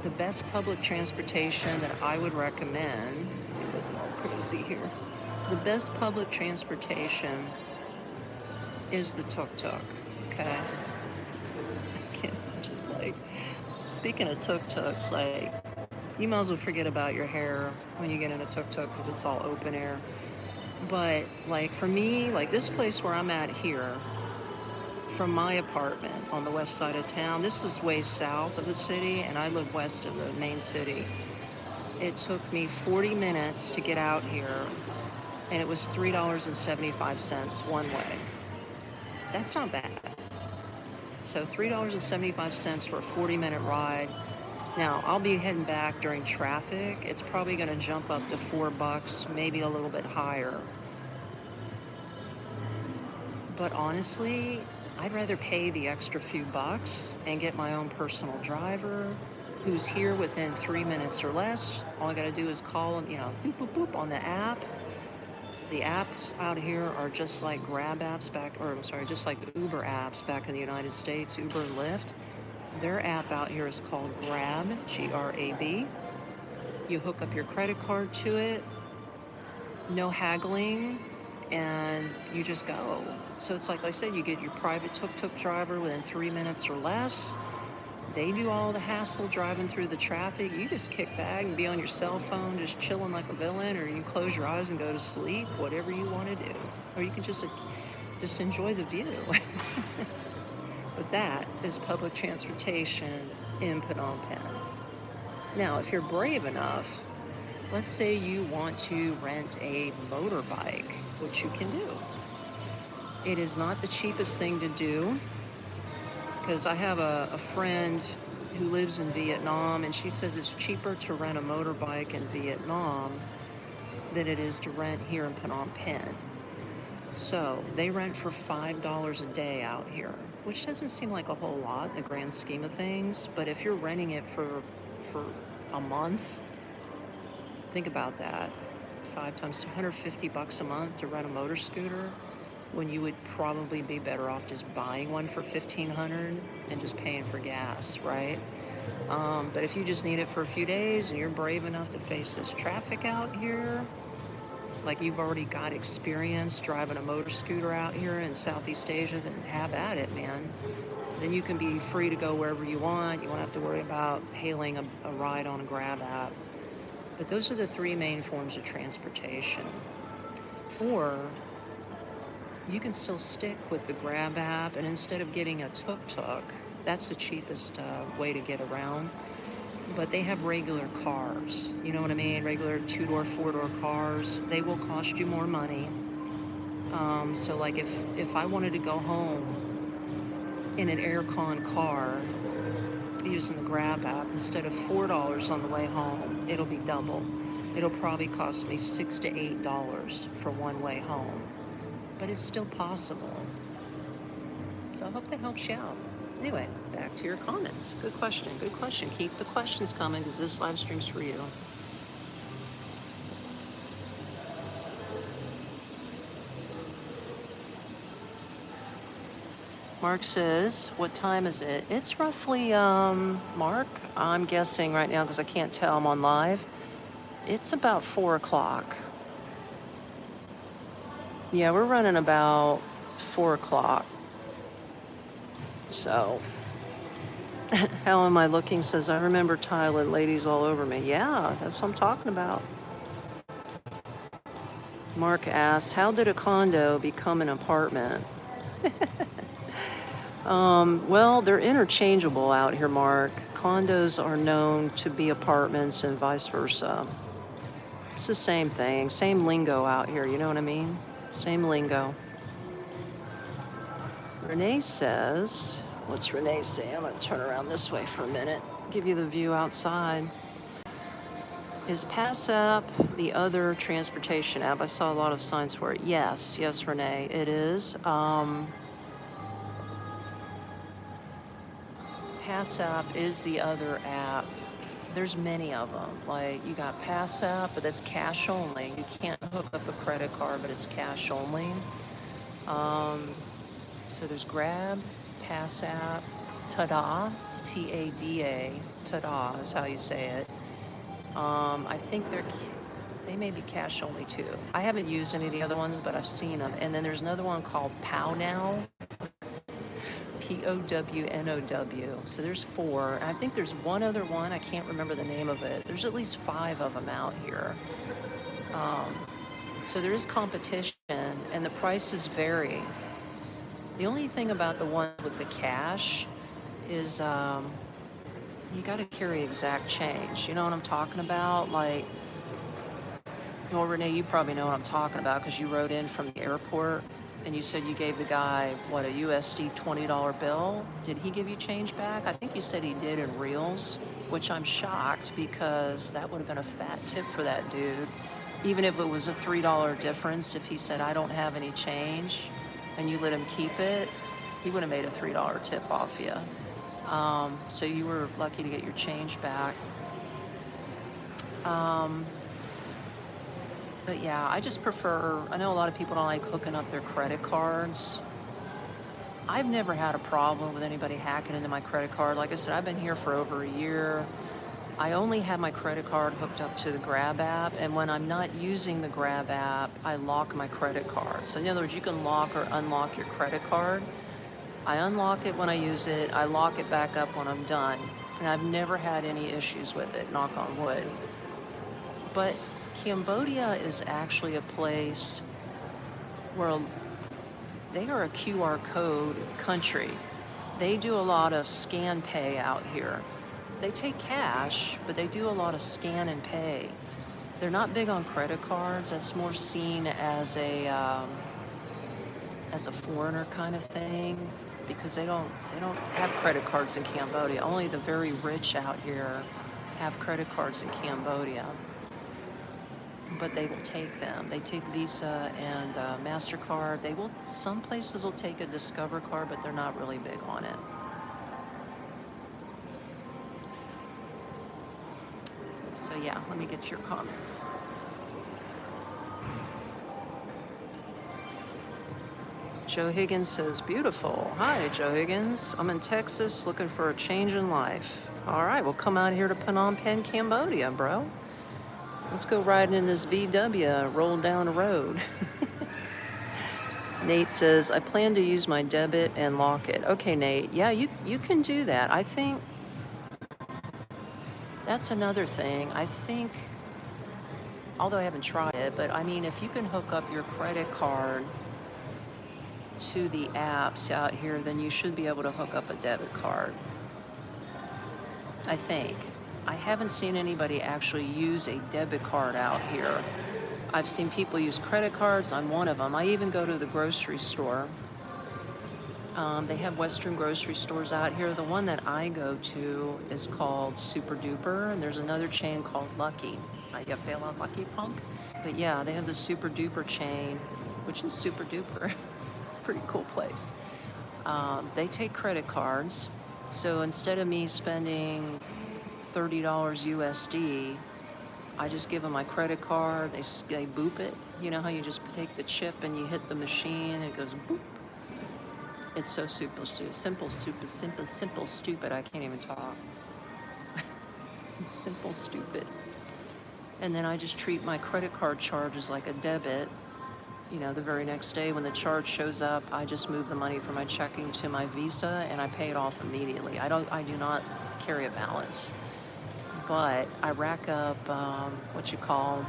The best public transportation that I would recommend, you're looking all crazy here. The best public transportation is the tuk-tuk, okay? Just like, speaking of tuk-tuks, like, you might as well forget about your hair when you get in a tuk-tuk because it's all open air. But like for me, like this place where I'm at here, from my apartment on the west side of town, this is way south of the city and I live west of the main city. It took me 40 minutes to get out here and it was $3.75 one way. That's not bad. So $3.75 for a 40-minute ride. Now, I'll be heading back during traffic. It's probably going to jump up to $4, maybe a little bit higher. But honestly, I'd rather pay the extra few bucks and get my own personal driver who's here within 3 minutes or less. All I got to do is call them, boop, boop, boop on the app. The apps out here are just like Grab apps just like Uber apps back in the United States, Uber and Lyft. Their app out here is called Grab, Grab. You hook up your credit card to it, no haggling, and you just go. So it's like I said, you get your private tuk-tuk driver within 3 minutes or less. They do all the hassle driving through the traffic. You just kick back and be on your cell phone, just chilling like a villain, or you can close your eyes and go to sleep, whatever you want to do. Or you can just enjoy the view. But that is public transportation in Phnom Penh. Now, if you're brave enough, let's say you want to rent a motorbike, which you can do. It is not the cheapest thing to do, because I have a friend who lives in Vietnam, and she says it's cheaper to rent a motorbike in Vietnam than it is to rent here in Phnom Penh. So they rent for $5 a day out here, which doesn't seem like a whole lot in the grand scheme of things. But if you're renting it for a month, think about that. 5 times $150 a month to rent a motor scooter, when you would probably be better off just buying one for $1,500 and just paying for gas, right? But if you just need it for a few days and you're brave enough to face this traffic out here, like you've already got experience driving a motor scooter out here in Southeast Asia, then have at it, man. Then you can be free to go wherever you want. You won't have to worry about hailing a ride on a Grab app. But those are the 3 main forms of transportation. Or you can still stick with the Grab app, and instead of getting a tuk-tuk, that's the cheapest way to get around. But they have regular cars, you know what I mean? Regular 2-door, 4-door cars. They will cost you more money. So like if I wanted to go home in an aircon car using the Grab app, instead of $4 on the way home, it'll be double. It'll probably cost me $6 to $8 for one way home. But it's still possible. So I hope that helps you out. Anyway, back to your comments. Good question, good question. Keep the questions coming because this live stream's for you. Mark says, what time is it? It's roughly, Mark, I'm guessing right now because I can't tell, I'm on live. It's about 4 o'clock. Yeah, we're running about 4 o'clock. So, how am I looking? Says, I remember Thailand ladies all over me. Yeah, that's what I'm talking about. Mark asks, how did a condo become an apartment? Well, they're interchangeable out here, Mark. Condos are known to be apartments and vice versa. It's the same thing, same lingo out here, you know what I mean? Same lingo. Renee says, what's Renee say? I'm gonna turn around this way for a minute, give you the view outside. Is Pass App the other transportation app? I saw a lot of signs for it. Yes, Renee, it is. Pass App is the other app. There's many of them. Like, you got Pass App, but that's cash only. You can't hook up a credit card, but it's cash only. So there's Grab, Pass App, Tada, T-A-D-A, Tada is how you say it. I think they may be cash only too. I haven't used any of the other ones, but I've seen them. And then there's another one called Pow Now. Pownow. So there's 4. I think there's one other one. I can't remember the name of it. There's at least 5 of them out here. So there is competition, and the prices vary. The only thing about the one with the cash is you got to carry exact change. You know what I'm talking about? Like, well, Renee, you probably know what I'm talking about because you rode in from the airport. And you said you gave the guy, what, a USD $20 bill? Did he give you change back? I think you said he did in reals, which I'm shocked because that would have been a fat tip for that dude. Even if it was a $3 difference, if he said, I don't have any change, and you let him keep it, he would have made a $3 tip off you. So you were lucky to get your change back. But yeah, I just prefer, I know a lot of people don't like hooking up their credit cards. I've never had a problem with anybody hacking into my credit card. Like I said, I've been here for over a year. I only have my credit card hooked up to the Grab app, and when I'm not using the Grab app, I lock my credit card. So in other words, you can lock or unlock your credit card. I unlock it when I use it, I lock it back up when I'm done. And I've never had any issues with it, knock on wood. But Cambodia is actually a place where they are a QR code country. They do a lot of scan pay out here. They take cash, but they do a lot of scan and pay. They're not big on credit cards. That's more seen as a foreigner kind of thing because they don't have credit cards in Cambodia. Only the very rich out here have credit cards in Cambodia. But they will take them. They take Visa and MasterCard. Some places will take a Discover card, but they're not really big on it. So yeah, let me get to your comments. Joe Higgins says, beautiful. Hi, Joe Higgins. I'm in Texas looking for a change in life. All right, well, come out here to Phnom Penh, Cambodia, bro. Let's go riding in this VW, roll down the road. Nate says, I plan to use my debit and lock it. Okay, Nate, yeah, you can do that. I think that's another thing. I think, although I haven't tried it, but I mean, if you can hook up your credit card to the apps out here, then you should be able to hook up a debit card. I think. I haven't seen anybody actually use a debit card out here. I've seen people use credit cards. I'm one of them. I even go to the grocery store. They have Western grocery stores out here. The one that I go to is called Super Duper, and there's another chain called Lucky. You feeling lucky, punk? But yeah, they have the Super Duper chain, which is super duper. It's a pretty cool place. They take credit cards. So instead of me spending $30 USD, I just give them my credit card, they boop it. You know how you just take the chip and you hit the machine and it goes boop. It's so simple, stupid. I can't even talk. It's simple, stupid. And then I just treat my credit card charges like a debit. You know, the very next day when the charge shows up, I just move the money from my checking to my Visa and I pay it off immediately. I do not carry a balance, but I rack up what you call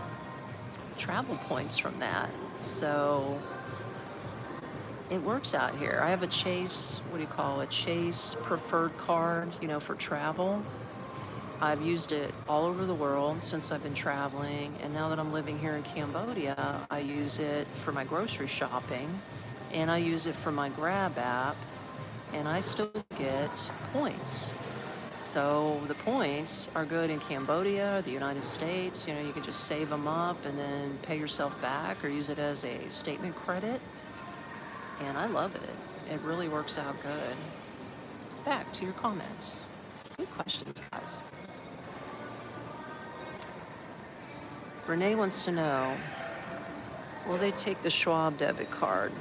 travel points from that. So it works out here. I have a Chase, what do you call it? Chase preferred card, you know, for travel. I've used it all over the world since I've been traveling, and now that I'm living here in Cambodia, I use it for my grocery shopping, and I use it for my Grab app, and I still get points. So the points are good in Cambodia, the United States. You know, you can just save them up and then pay yourself back or use it as a statement credit, and I love it. It really works out good. Back to your comments. Good questions, guys. Renee wants to know, will they take the Schwab debit card?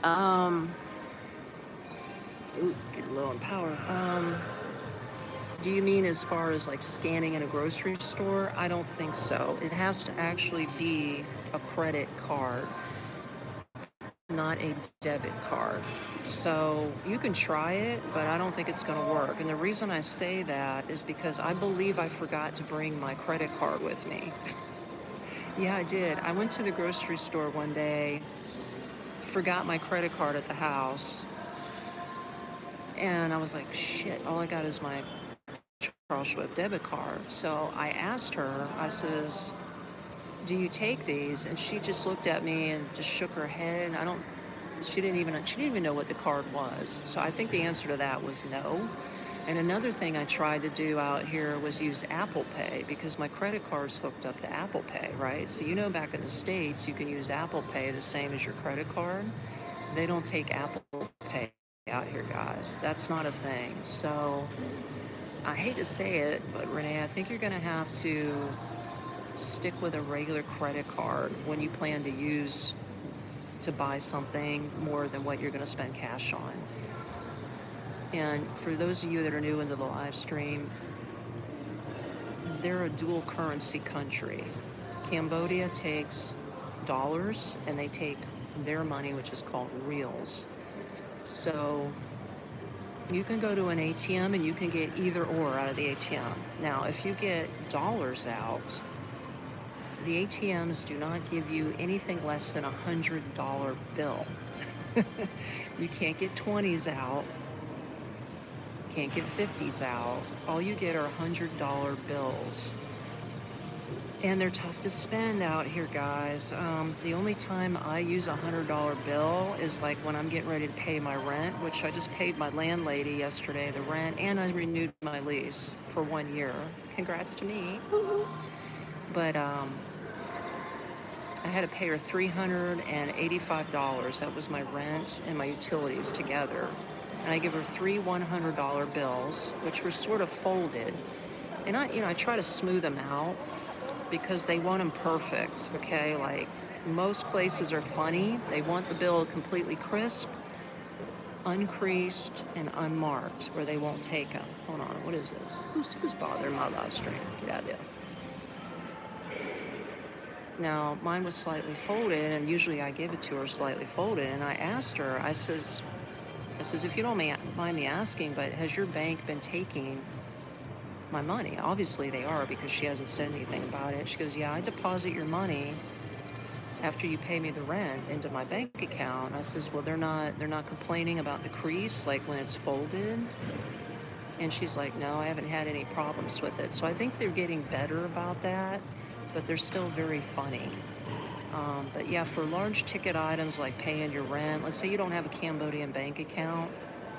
Getting low on power. Do you mean as far as like scanning in a grocery store? I don't think so. It has to actually be a credit card, not a debit card. So you can try it, but I don't think it's going to work. And the reason I say that is because I believe I forgot to bring my credit card with me. Yeah, I did. I went to the grocery store one day, forgot my credit card at the house, and I was like, shit, all I got is my Charles Schwab debit card. So I asked her, I says, do you take these? And she just looked at me and just shook her head. She didn't even know what the card was. So I think the answer to that was no. And another thing I tried to do out here was use Apple Pay because my credit card's hooked up to Apple Pay, right? So you know back in the States, you can use Apple Pay the same as your credit card. They don't take Apple Pay out here, guys. That's not a thing. So I hate to say it, but Renee, I think you're gonna have to stick with a regular credit card when you plan to use to buy something more than what you're going to spend cash on. And for those of you that are new into the live stream, they're a dual currency country. Cambodia takes dollars and they take their money, which is called reals. So you can go to an ATM and you can get either or out of the ATM. Now, if you get dollars out, the ATMs do not give you anything less than $100 bill. You can't get 20s out. Can't get 50s out. All you get are $100 bills. And they're tough to spend out here, guys. The only time I use a $100 bill is like when I'm getting ready to pay my rent, which I just paid my landlady yesterday, the rent, and I renewed my lease for 1 year. Congrats to me. But I had to pay her $385. That was my rent and my utilities together. And I give her three $100 bills, which were sort of folded. And I try to smooth them out because they want them perfect, okay? Like most places are funny. They want the bill completely crisp, uncreased, and unmarked, or they won't take them. Hold on, what is this? Who's bothering my live stream? Get out of there. Now, mine was slightly folded, and usually I give it to her slightly folded, and I asked her, I says, if you don't mind me asking, but has your bank been taking my money? Obviously they are because she hasn't said anything about it. She goes, yeah, I deposit your money after you pay me the rent into my bank account. I says, well, they're not complaining about the crease, like when it's folded? And she's like, no, I haven't had any problems with it. So I think they're getting better about that, but they're still very funny. But yeah, for large ticket items like paying your rent, let's say you don't have a Cambodian bank account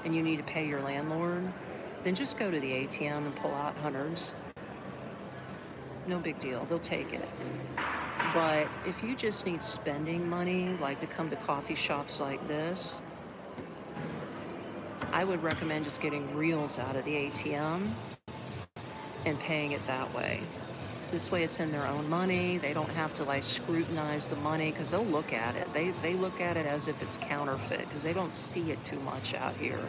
and you need to pay your landlord, then just go to the ATM and pull out hundreds. No big deal, they'll take it. But if you just need spending money, like to come to coffee shops like this, I would recommend just getting reals out of the ATM and paying it that way. This way it's in their own money. They don't have to like scrutinize the money because they'll look at it. They look at it as if it's counterfeit because they don't see it too much out here.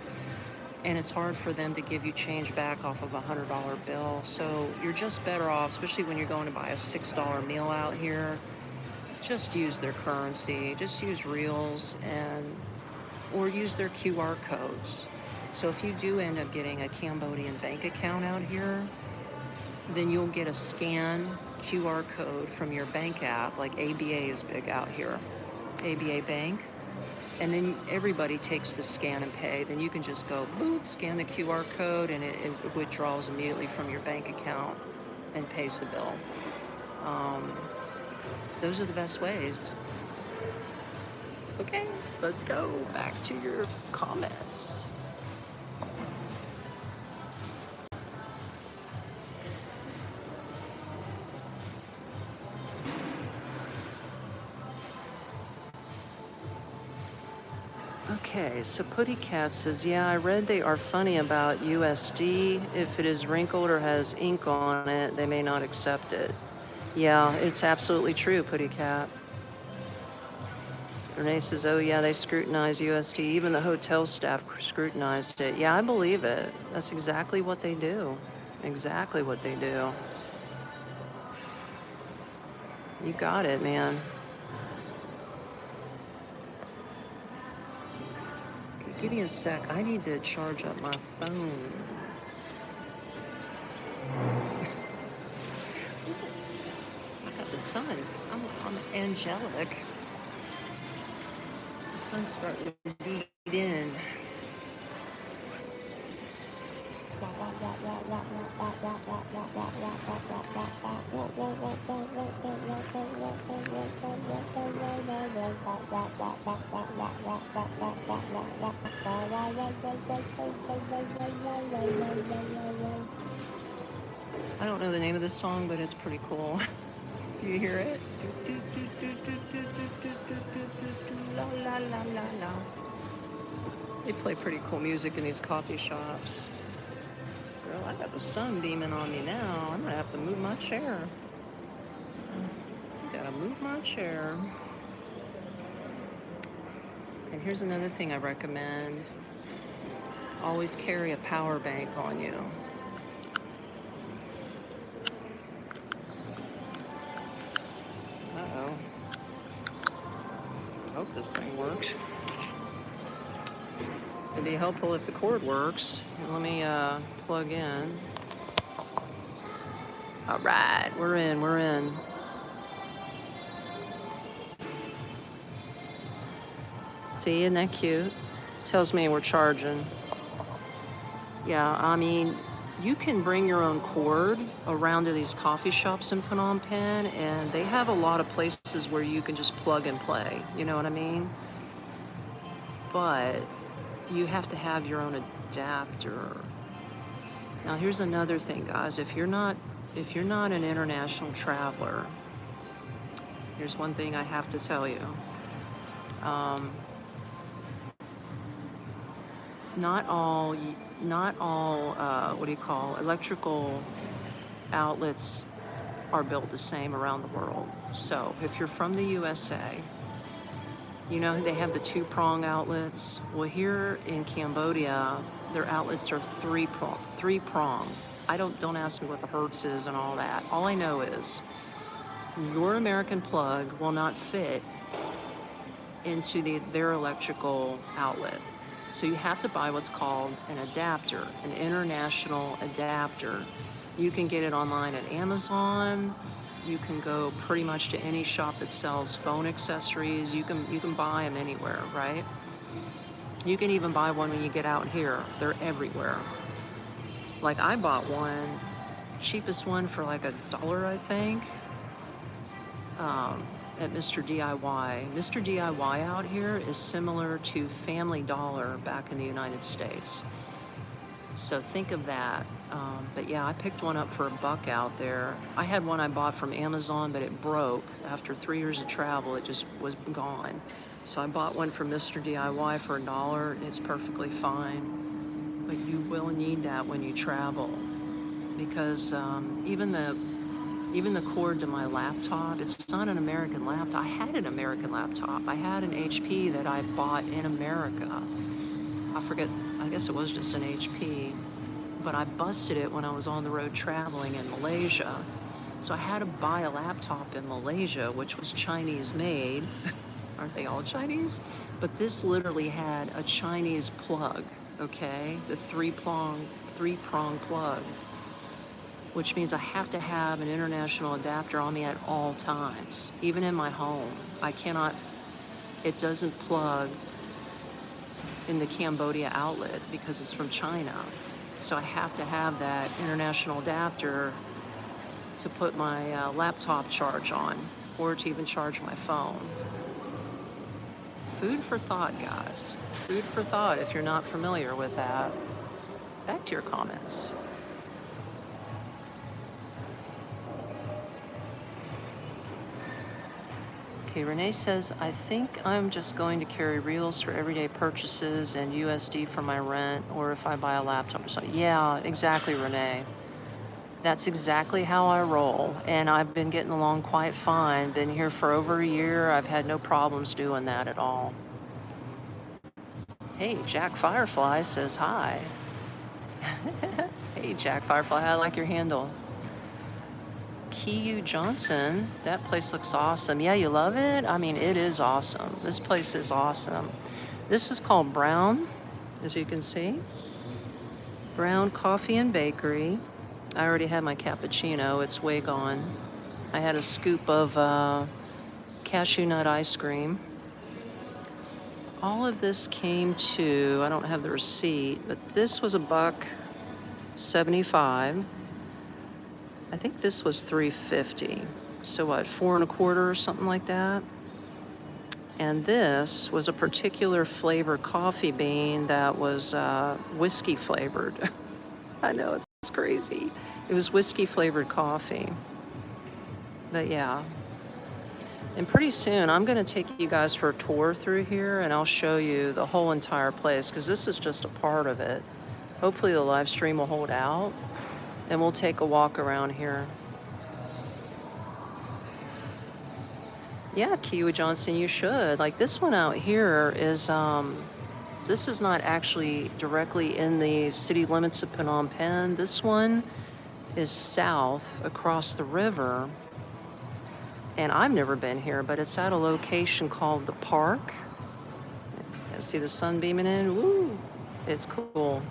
And it's hard for them to give you change back off of $100 bill. So you're just better off, especially when you're going to buy a $6 meal out here, just use their currency, just use reals or use their QR codes. So if you do end up getting a Cambodian bank account out here, then you'll get a scan QR code from your bank app, like ABA is big out here, ABA Bank. And then everybody takes the scan and pay. Then you can just go, boop, scan the QR code, and it withdraws immediately from your bank account and pays the bill. Those are the best ways. Okay, let's go back to your comments. Okay, so Putty Cat says, yeah, I read they are funny about USD. If it is wrinkled or has ink on it, they may not accept it. Yeah, it's absolutely true, Putty Cat. Renee says, oh yeah, they scrutinize USD. Even the hotel staff scrutinized it. Yeah, I believe it. That's exactly what they do. Exactly what they do. You got it, man. Give me a sec. I need to charge up my phone. I got the sun. I'm angelic. The sun's starting to beat in. I don't know the name of this song, but it's pretty cool. Do you hear it? La la la la la. They play pretty cool music in these coffee shops. Girl, I got the sun beaming on me now. I'm gonna have to move my chair. Gotta move my chair. And here's another thing I recommend. Always carry a power bank on you. Uh-oh. Hope this thing works. It'd be helpful if the cord works. Let me plug in. All right, we're in. See, isn't that cute? Tells me we're charging. Yeah, I mean, you can bring your own cord around to these coffee shops in Phnom Penh, and they have a lot of places where you can just plug and play. You know what I mean? But you have to have your own adapter. Now, here's another thing, guys. If you're not an international traveler, here's one thing I have to tell you. Not all electrical outlets are built the same around the world. So if you're from the USA, you know they have the two-prong outlets. Well, here in Cambodia, their outlets are three-prong. Don't ask me what the hertz is and all that. All I know is your American plug will not fit into their electrical outlet. So you have to buy what's called an adapter, an international adapter. You can get it online at Amazon. You can go pretty much to any shop that sells phone accessories. You can buy them anywhere, right? You can even buy one when you get out here. They're everywhere. Like I bought one, cheapest one for like $1, I think, at Mr. DIY. Mr. DIY out here is similar to Family Dollar back in the United States. So think of that. But yeah, I picked one up for $1 out there. I had one I bought from Amazon, but it broke. After 3 years of travel, it just was gone. So I bought one from Mr. DIY for $1. It's perfectly fine. But you will need that when you travel. Because even Even the cord to my laptop, it's not an American laptop. I had an American laptop. I had an HP that I bought in America. I forget, I guess it was just an HP, but I busted it when I was on the road traveling in Malaysia. So I had to buy a laptop in Malaysia, which was Chinese made. Aren't they all Chinese? But this literally had a Chinese plug, okay? The three-prong plug, which means I have to have an international adapter on me at all times, even in my home. I cannot, it doesn't plug in the Cambodia outlet because it's from China. So I have to have that international adapter to put my laptop charge on, or to even charge my phone. Food for thought, guys. Food for thought if you're not familiar with that. Back to your comments. Okay, Renee says, I think I'm just going to carry reals for everyday purchases and USD for my rent, or if I buy a laptop or something. Yeah, exactly, Renee. That's exactly how I roll, and I've been getting along quite fine. Been here for over a year. I've had no problems doing that at all. Hey, Jack Firefly says hi. Hey, Jack Firefly, I like your handle. Kiyu Johnson, that place looks awesome. Yeah, you love it? I mean, it is awesome. This place is awesome. This is called Brown, as you can see. Brown Coffee and Bakery. I already had my cappuccino, it's way gone. I had a scoop of cashew nut ice cream. All of this came to, I don't have the receipt, but this was $1.75. I think this was $3.50. So what, 4 1/4 or something like that? And this was a particular flavor coffee bean that was whiskey flavored. I know, it's crazy. It was whiskey flavored coffee. But yeah. And pretty soon I'm gonna take you guys for a tour through here, and I'll show you the whole entire place, because this is just a part of it. Hopefully the live stream will hold out, and we'll take a walk around here. Yeah, Kiwi Johnson, you should. Like this one out here is, this is not actually directly in the city limits of Phnom Penh. This one is south across the river. And I've never been here, but it's at a location called The Park. See the sun beaming in? Woo! It's cool.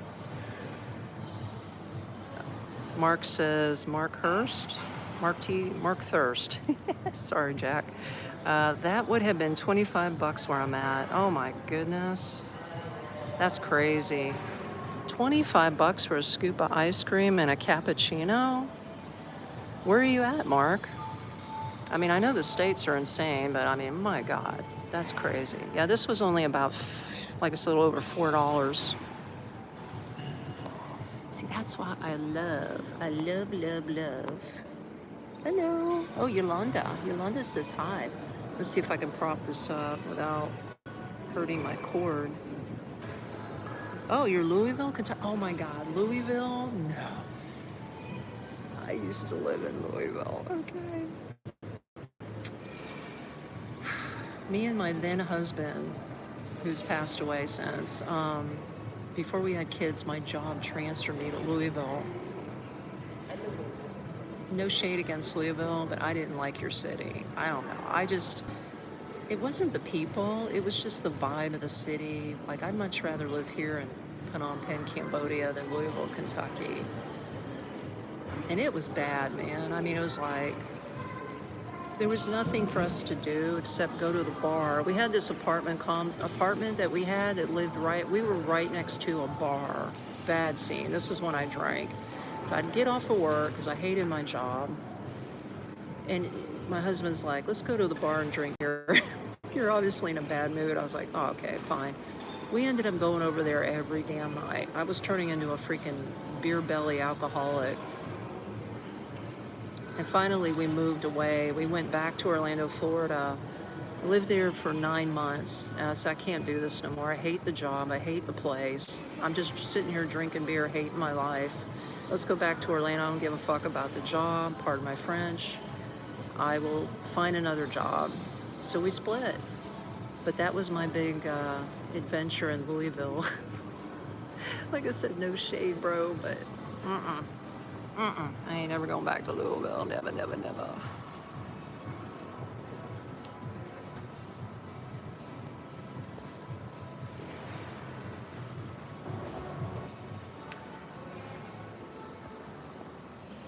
Mark says, Mark Hurst? Mark Thirst. Sorry, Jack. That would have been $25 where I'm at. Oh my goodness. That's crazy. $25 for a scoop of ice cream and a cappuccino? Where are you at, Mark? I mean, I know the States are insane, but I mean, my God, that's crazy. Yeah, this was only about, like I said, a little over $4. See, that's why I love, love. Hello. Oh, Yolanda. Yolanda says hi. Let's see if I can prop this up without hurting my cord. Oh, you're Louisville, Kentucky? Oh my God, Louisville? No. I used to live in Louisville. Okay. Me and my then husband, who's passed away since, before we had kids, my job transferred me to Louisville. No shade against Louisville, but I didn't like your city. I don't know. It wasn't the people, it was just the vibe of the city. Like, I'd much rather live here in Phnom Penh, Cambodia than Louisville, Kentucky. And it was bad, man. I mean, it was like, there was nothing for us to do except go to the bar. We had this apartment that we had that lived we were right next to a bar. Bad scene. This is when I drank. So I'd get off of work because I hated my job. And my husband's like, let's go to the bar and drink here. You're obviously in a bad mood. I was like, oh, okay, fine. We ended up going over there every damn night. I was turning into a freaking beer belly alcoholic. And finally we moved away. We went back to Orlando, Florida, I lived there for 9 months. So I can't do this no more. I hate the job. I hate the place. I'm just sitting here drinking beer, hating my life. Let's go back to Orlando. I don't give a fuck about the job. Pardon my French. I will find another job. So we split. But that was my big adventure in Louisville. Like I said, no shade, bro, but I ain't never going back to Louisville. Never, never, never.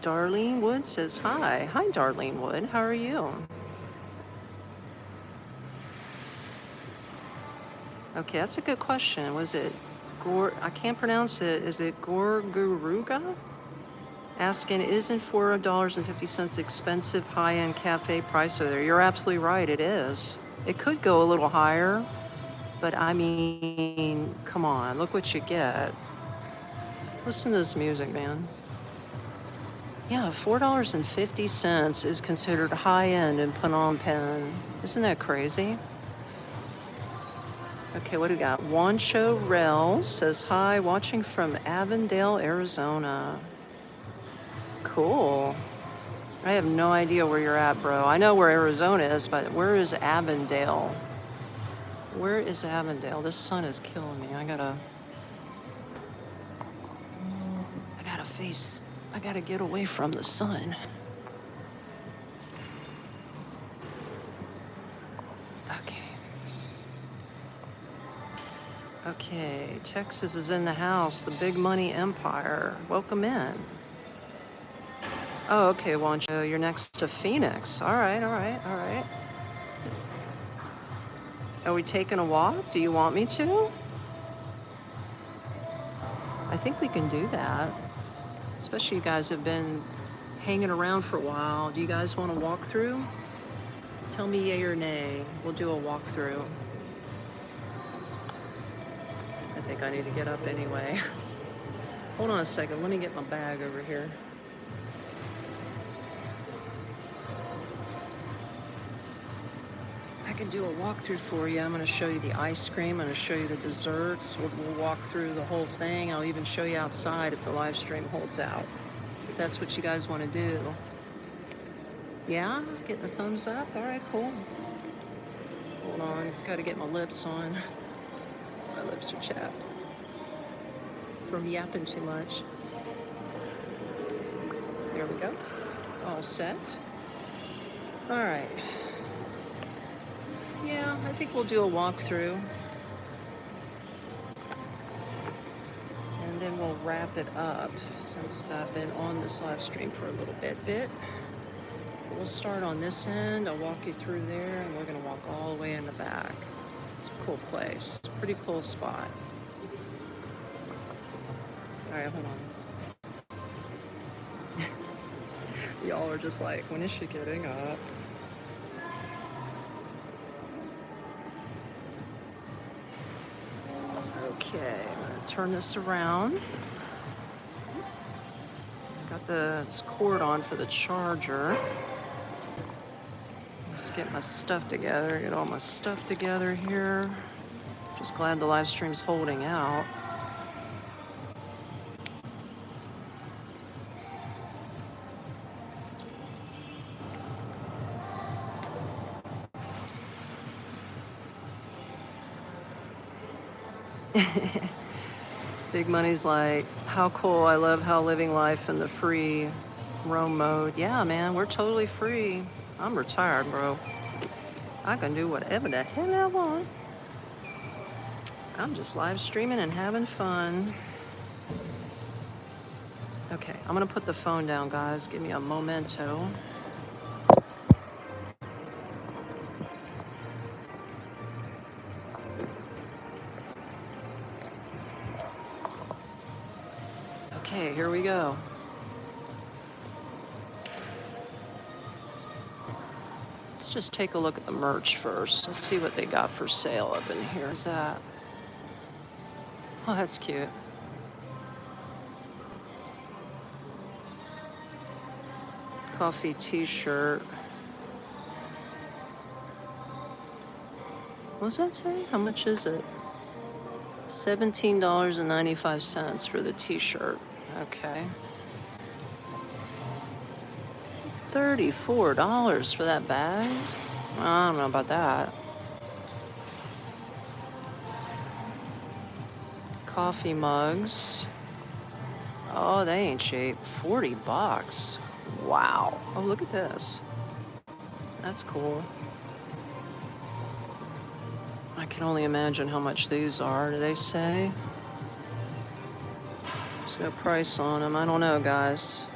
Darlene Wood says hi. Hi, Darlene Wood. How are you? Okay, that's a good question. Was it I can't pronounce it. Is it Gorguruga? Asking, isn't $4.50 expensive high-end cafe price over there? You're absolutely right, it is. It could go a little higher, but I mean, come on, look what you get. Listen to this music, man. Yeah, $4.50 is considered high-end in Phnom Penh. Isn't that crazy? Okay, what do we got? Wancho Rel says hi, watching from Avondale, Arizona. Cool. I have no idea where you're at, bro. I know where Arizona is, but where is Avondale? Where is Avondale? This sun is killing me. I gotta get away from the sun. Okay, Texas is in the house. The big money empire. Welcome in. Oh, okay, Wancho, you're next to Phoenix. All right. Are we taking a walk? Do you want me to? I think we can do that. Especially you guys have been hanging around for a while. Do you guys want to walk through? Tell me yay or nay. We'll do a walkthrough. I think I need to get up anyway. Hold on a second. Let me get my bag over here. I can do a walkthrough for you. I'm going to show you the ice cream. I'm going to show you the desserts. We'll walk through the whole thing. I'll even show you outside if the live stream holds out. If that's what you guys want to do. Yeah? Getting a thumbs up? All right, cool. Hold on. Got to get my lips on. My lips are chapped from yapping too much. There we go. All set. All right. Yeah, I think we'll do a walkthrough. And then we'll wrap it up since I've been on this live stream for a little bit. We'll start on this end. I'll walk you through there, and we're going to walk all the way in the back. It's a cool place. It's a pretty cool spot. All right, hold on. Y'all are just like, when is she getting up? Okay, I'm gonna turn this around. Got this cord on for the charger. Just get my stuff together, get all my stuff together here. Just glad the live stream's holding out. Big Money's like, how cool, I love how living life in the free roam mode. Yeah, man, we're totally free. I'm retired, bro. I can do whatever the hell I want. I'm just live streaming and having fun. Okay, I'm gonna put the phone down, guys. Give me a momento. Okay, here we go. Let's just take a look at the merch first. Let's see what they got for sale up in here. Is that? Oh, that's cute. Coffee t-shirt. What does that say? How much is it? $17.95 for the t-shirt. Okay. $34 for that bag? I don't know about that. Coffee mugs. Oh, they ain't cheap. $40. Wow. Oh, look at this. That's cool. I can only imagine how much these are. Do they say? There's no price on them. I don't know, guys.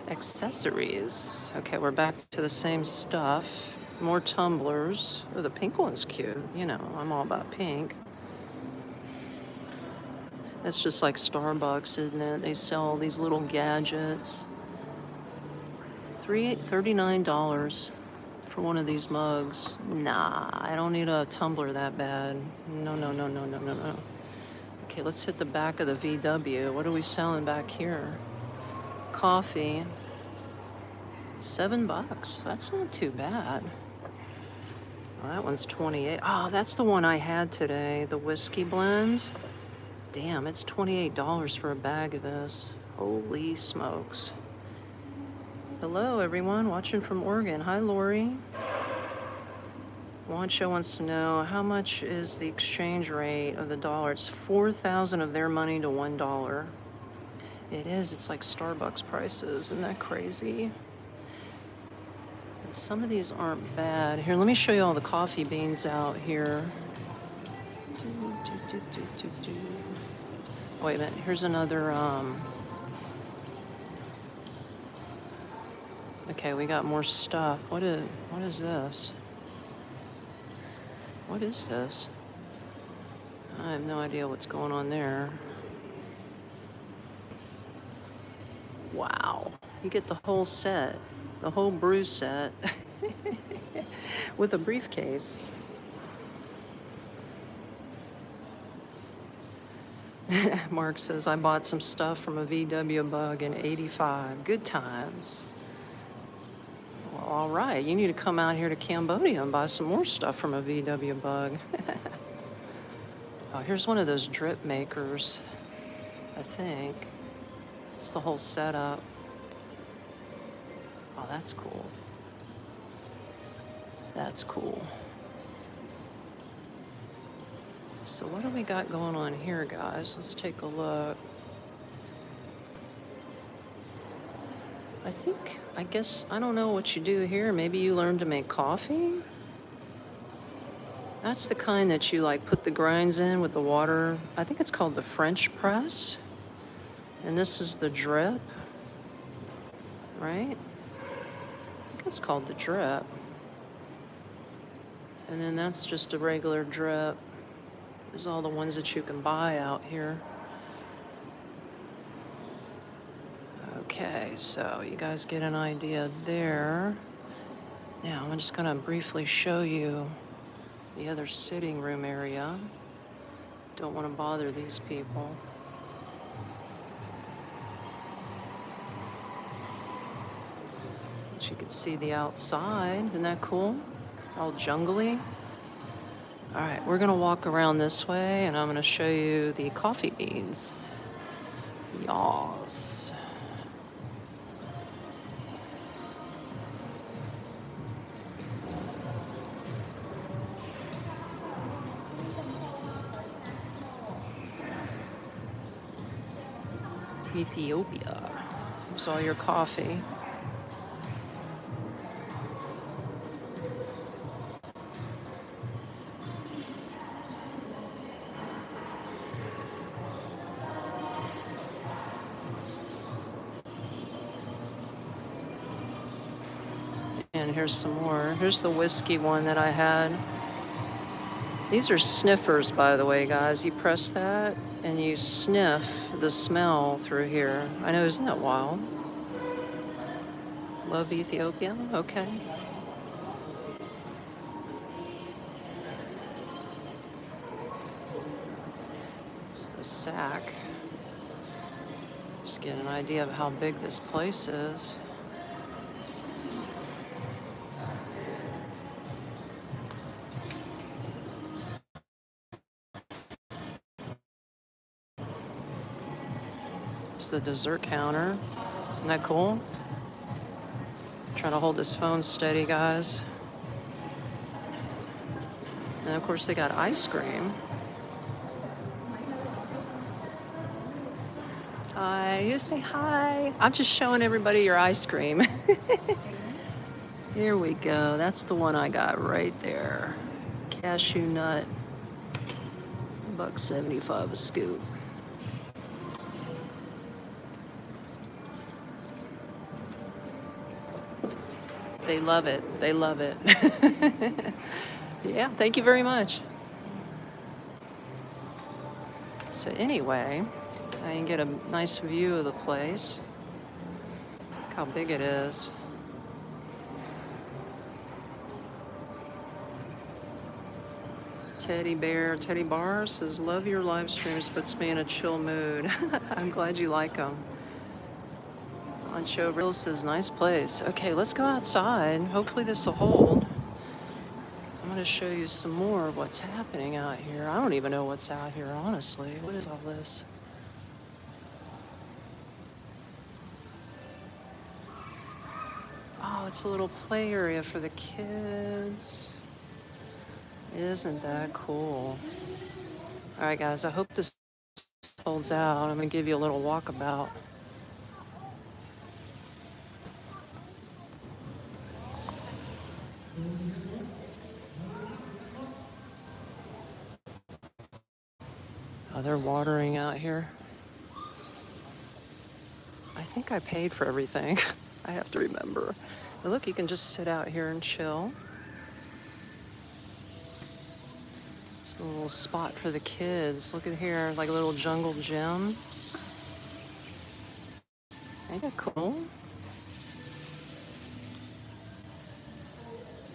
Accessories. Okay, we're back to the same stuff. More tumblers. Oh, the pink one's cute. You know, I'm all about pink. That's just like Starbucks, isn't it? They sell all these little gadgets. $39 for one of these mugs. Nah, I don't need a tumbler that bad. No, no, no, no, no, no, no. Okay, let's hit the back of the VW. What are we selling back here? Coffee. $7. That's not too bad. Well, that one's 28. Oh, that's the one I had today, the whiskey blend. Damn, it's $28 for a bag of this. Holy smokes. Hello, everyone, watching from Oregon. Hi, Lori. Wancho wants to know, how much is the exchange rate of the dollar? It's 4,000 of their money to $1. It is. It's like Starbucks prices. Isn't that crazy? And some of these aren't bad. Here, let me show you all the coffee beans out here. Wait a minute. Here's another... Okay, we got more stuff. What is this? What is this? I have no idea what's going on there. Wow. You get the whole set, the whole brew set with a briefcase. Mark says, I bought some stuff from a VW Bug in '85. Good times. Well, all right. You need to come out here to Cambodia and buy some more stuff from a VW Bug. Oh, here's one of those drip makers, I think. It's the whole setup. Oh, that's cool. That's cool. So what do we got going on here, guys? Let's take a look. I guess, I don't know what you do here. Maybe you learn to make coffee? That's the kind that you like put the grinds in with the water. I think it's called the French press. And this is the drip, right? I think it's called the drip. And then that's just a regular drip. There's all the ones that you can buy out here. Okay, so you guys get an idea there. Now, I'm just gonna briefly show you the other sitting room area. Don't want to bother these people. But you can see the outside. Isn't that cool? All jungly. All right, we're gonna walk around this way and I'm gonna show you the coffee beans. Yas. Ethiopia. Here's all your coffee. And here's some more. Here's the whiskey one that I had. These are sniffers, by the way, guys. You press that and you sniff the smell through here. I know, isn't that wild? Love Ethiopia? Okay. It's the sack. Just get an idea of how big this place is. It's the dessert counter. Isn't that cool? Trying to hold this phone steady, guys. And of course, they got ice cream. Hi, you say hi. I'm just showing everybody your ice cream. Here we go. That's the one I got right there. Cashew nut. $1.75 a scoop. They love it. They love it. Yeah, thank you very much. So anyway, I can get a nice view of the place. Look how big it is. Teddy Bar says, love your live streams, puts me in a chill mood. I'm glad you like them. Ancho Real says, nice place. Okay, let's go outside. Hopefully this will hold. I'm gonna show you some more of what's happening out here. I don't even know what's out here, honestly. What is all this? Oh, it's a little play area for the kids. Isn't that cool? All right, guys, I hope this holds out. I'm gonna give you a little walkabout. Oh, they're watering out here. I think I paid for everything. I have to remember. But look, you can just sit out here and chill. It's a little spot for the kids. Look at here, like a little jungle gym. Ain't that cool?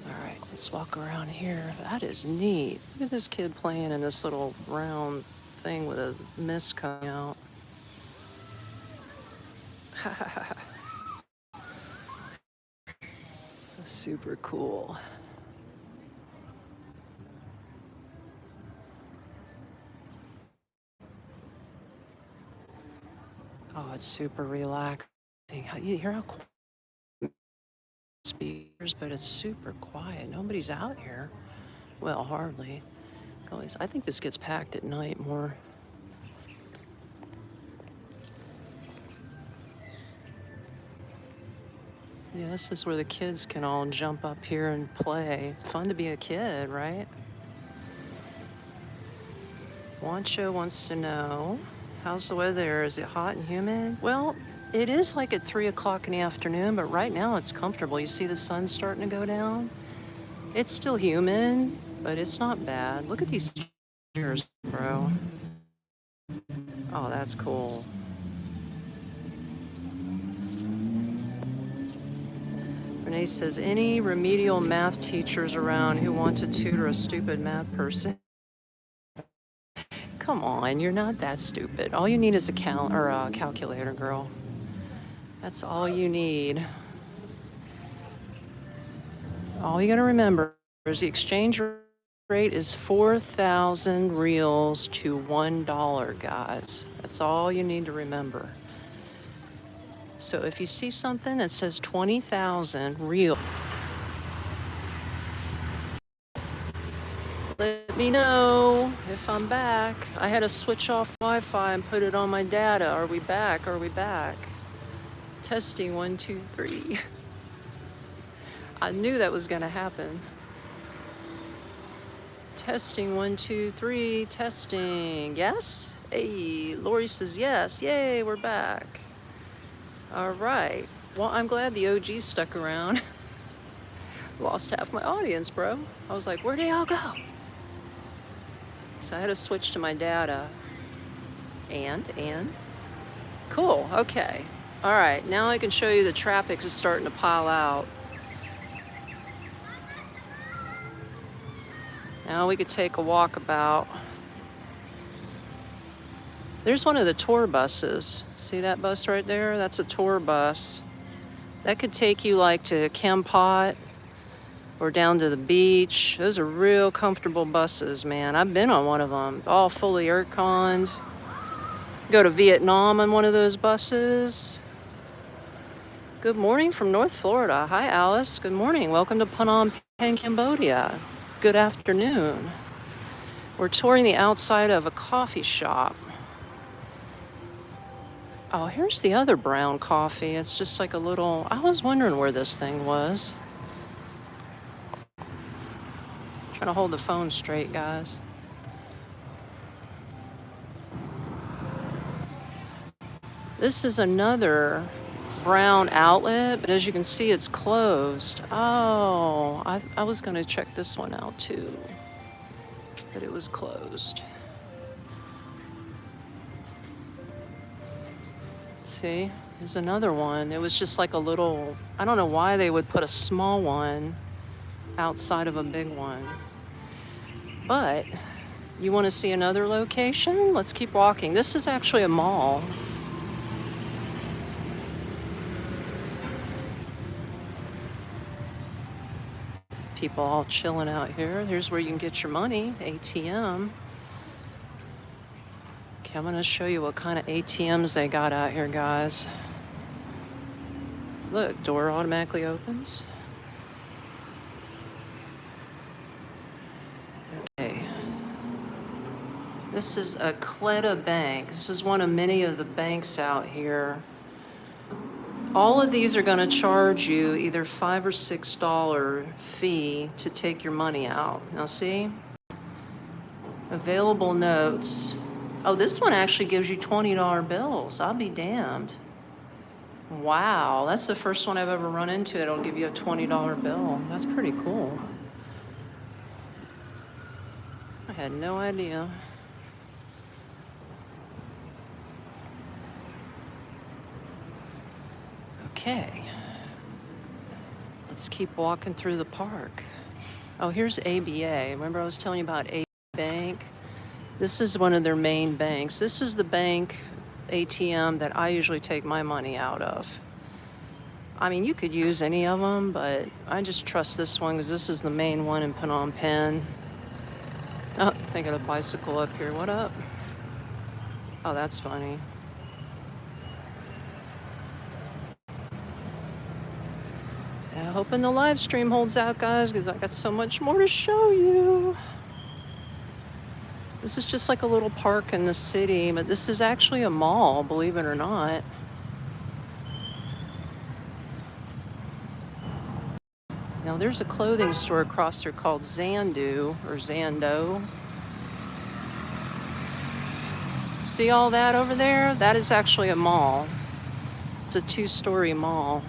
All right, let's walk around here. That is neat. Look at this kid playing in this little round thing with a mist coming out. Super cool. Oh, it's super relaxing. You hear how quiet speakers, but it's super quiet. Nobody's out here. Well, hardly. Guys, I think this gets packed at night more. Yeah, this is where the kids can all jump up here and play. Fun to be a kid, right? Wancho wants to know, how's the weather? Is it hot and humid? Well, it is like at 3 o'clock in the afternoon, but right now it's comfortable. You see the sun starting to go down? It's still humid, but it's not bad. Look at these chairs, bro. Oh, that's cool. Renee says, any remedial math teachers around who want to tutor a stupid math person? Come on, you're not that stupid. All you need is a calculator, girl. That's all you need. All you gotta remember is the exchange rate is 4,000 reals to $1, guys. That's all you need to remember. So if you see something that says 20,000 real, let me know if I'm back. I had to switch off Wi-Fi and put it on my data. Are we back? Are we back? Testing 1, 2, 3. I knew that was gonna happen. Testing 1, 2, 3. Testing. Yes? Hey, Lori says yes. Yay, we're back. All right. Well, I'm glad the OGs stuck around. Lost half my audience, bro. I was like, where'd they all go? So I had to switch to my data. And? Cool, okay. All right, now I can show you the traffic is starting to pile out. Now we could take a walkabout. There's one of the tour buses. See that bus right there? That's a tour bus. That could take you like to Cambodia or down to the beach. Those are real comfortable buses, man. I've been on one of them, all fully air-conned. Go to Vietnam on one of those buses. Good morning from North Florida. Hi, Alice. Good morning. Welcome to Phnom Penh, Cambodia. Good afternoon. We're touring the outside of a coffee shop. Oh, here's the other brown coffee. It's just like a little, I was wondering where this thing was. Trying to hold the phone straight, guys. This is another brown outlet, but as you can see, it's closed. Oh, I was going to check this one out too, but it was closed. See, there's another one. It was just like a little, I don't know why they would put a small one outside of a big one. But you want to see another location? Let's keep walking. This is actually a mall. People all chilling out here. Here's where you can get your money, ATM. Okay, I'm gonna show you what kind of ATMs they got out here, guys. Look, door automatically opens. Okay. This is a Cleta Bank. This is one of many of the banks out here. All of these are going to charge you either $5 or $6 fee to take your money out. Now see? Available notes. Oh, this one actually gives you $20 bills. I'll be damned. Wow, that's the first one I've ever run into. It'll give you a $20 bill. That's pretty cool. I had no idea. Okay. Let's keep walking through the park. Oh, here's ABA. Remember I was telling you about ABA Bank? This is one of their main banks. This is the bank ATM that I usually take my money out of. I mean, you could use any of them, but I just trust this one because this is the main one in Phnom Penh. Oh, I got a bicycle up here. What up? Oh, that's funny. Yeah, hoping the live stream holds out, guys, because I got so much more to show you. This is just like a little park in the city, but this is actually a mall, believe it or not. Now there's a clothing store across there called Zandu or Zando. See all that over there? That is actually a mall. It's a 2-story mall.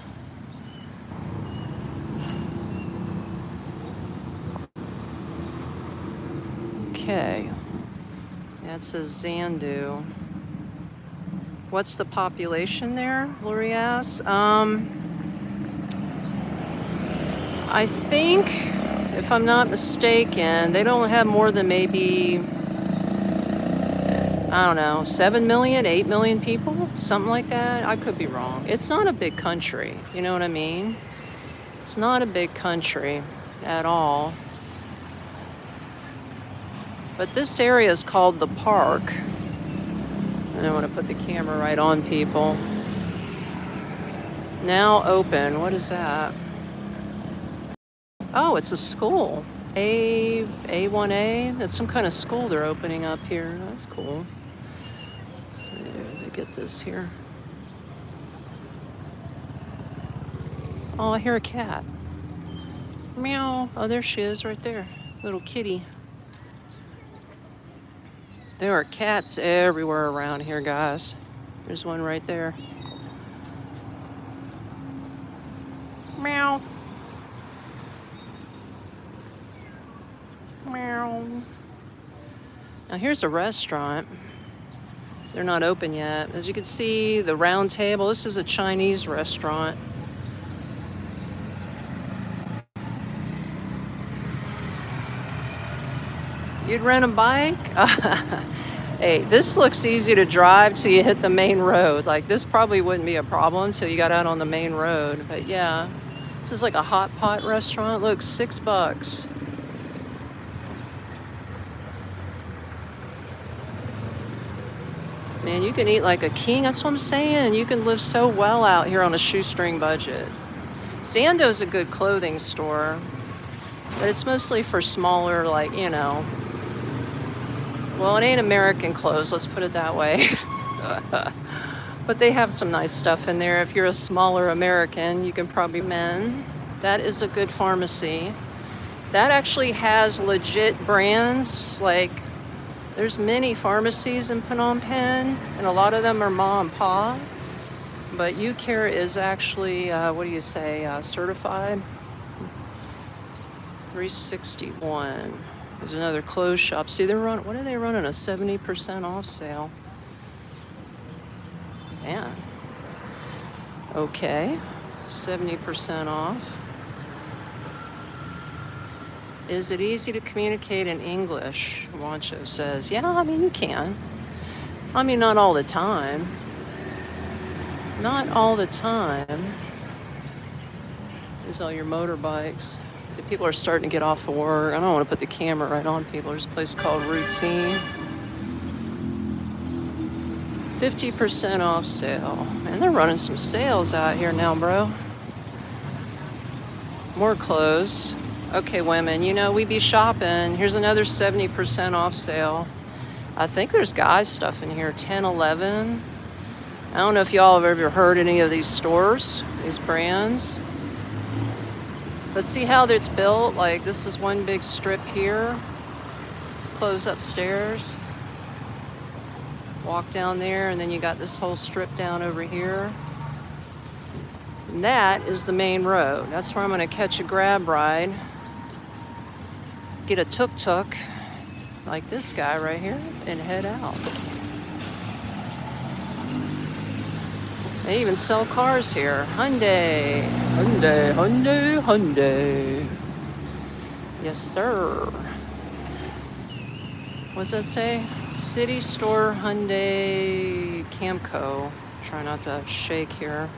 Okay. That says Zandu. What's the population there? Lori asks. I think, if I'm not mistaken, they don't have more than maybe, I don't know, 7 million, 8 million people, something like that. I could be wrong. It's not a big country, you know what I mean? It's not a big country at all. But this area is called the park. I don't want to put the camera right on people. Now open. What is that? Oh, it's a school. A1A. That's some kind of school they're opening up here. That's cool. Let's see to get this here. Oh, I hear a cat. Meow. Oh, there she is right there. Little kitty. There are cats everywhere around here, guys. There's one right there. Meow. Meow. Now here's a restaurant. They're not open yet. As you can see, the round table, this is a Chinese restaurant. You'd rent a bike? Hey, this looks easy to drive till you hit the main road. Like, this probably wouldn't be a problem till you got out on the main road. But yeah, this is like a hot pot restaurant. Look, $6. Man, you can eat like a king. That's what I'm saying. You can live so well out here on a shoestring budget. Zando's a good clothing store, but it's mostly for smaller, like, you know, well, it ain't American clothes, let's put it that way. But they have some nice stuff in there. If you're a smaller American, you can probably men. That is a good pharmacy. That actually has legit brands. Like, there's many pharmacies in Phnom Penh, and a lot of them are ma and pa. But UCare is actually, what do you say, certified? 361. There's another clothes shop. See, they're running, what are they running? A 70% off sale. Man. Okay. 70% off. Is it easy to communicate in English? Wancho says, yeah, I mean, you can. I mean, not all the time. Not all the time. There's all your motorbikes. See, people are starting to get off of work. I don't want to put the camera right on people. There's a place called Routine. 50% off sale. And they're running some sales out here now, bro. More clothes. Okay, women, you know, we be shopping. Here's another 70% off sale. I think there's guys stuff in here, 10, 11. I don't know if y'all have ever heard any of these stores, these brands. But see how it's built? Like, this is one big strip here. Let's close upstairs. Walk down there, and then you got this whole strip down over here. And that is the main road. That's where I'm gonna catch a grab ride. Get a tuk-tuk, like this guy right here, and head out. They even sell cars here. Hyundai, Hyundai, Hyundai, Hyundai. Yes, sir. What's that say? City Store Hyundai Camco. Try not to shake here.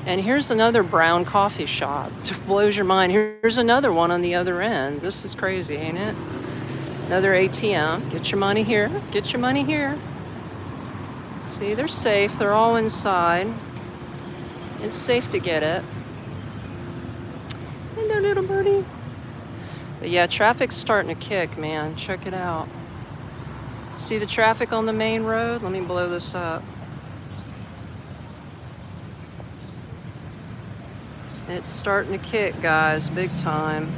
And here's another brown coffee shop. It blows your mind. Here's another one on the other end. This is crazy, ain't it? Another ATM. Get your money here. Get your money here. See, they're safe. They're all inside. It's safe to get it. Hello, little birdie. But yeah, traffic's starting to kick, man. Check it out. See the traffic on the main road? Let me blow this up. It's starting to kick, guys, big time.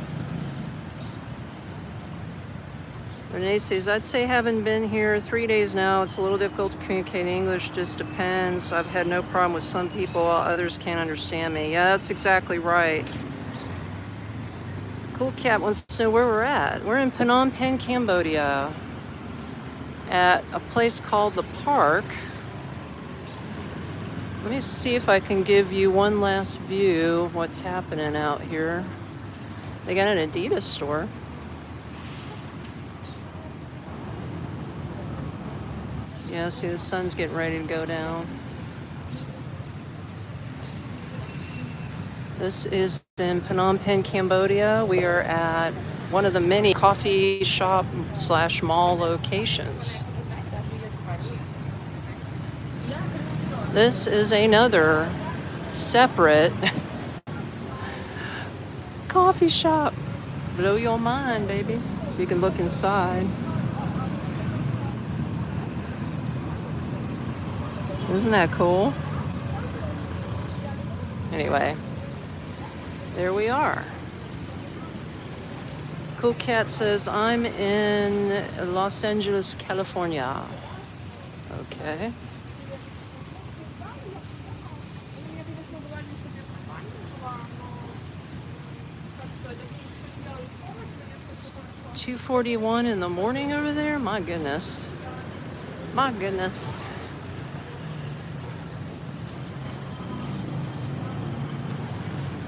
Renee says, I'd say having been here 3 days now, it's a little difficult to communicate in English, just depends. I've had no problem with some people, while others can't understand me. Yeah, that's exactly right. Cool Cat wants to know where we're at. We're in Phnom Penh, Cambodia, at a place called The Park. Let me see if I can give you one last view of what's happening out here. They got an Adidas store. Yeah, see, the sun's getting ready to go down. This is in Phnom Penh, Cambodia. We are at one of the many coffee shop / mall locations. This is another separate coffee shop. Blow your mind, baby. You can look inside. Isn't that cool? Anyway, there we are. Cool Cat says, I'm in Los Angeles, California. Okay. It's 2:41 in the morning over there. My goodness. My goodness.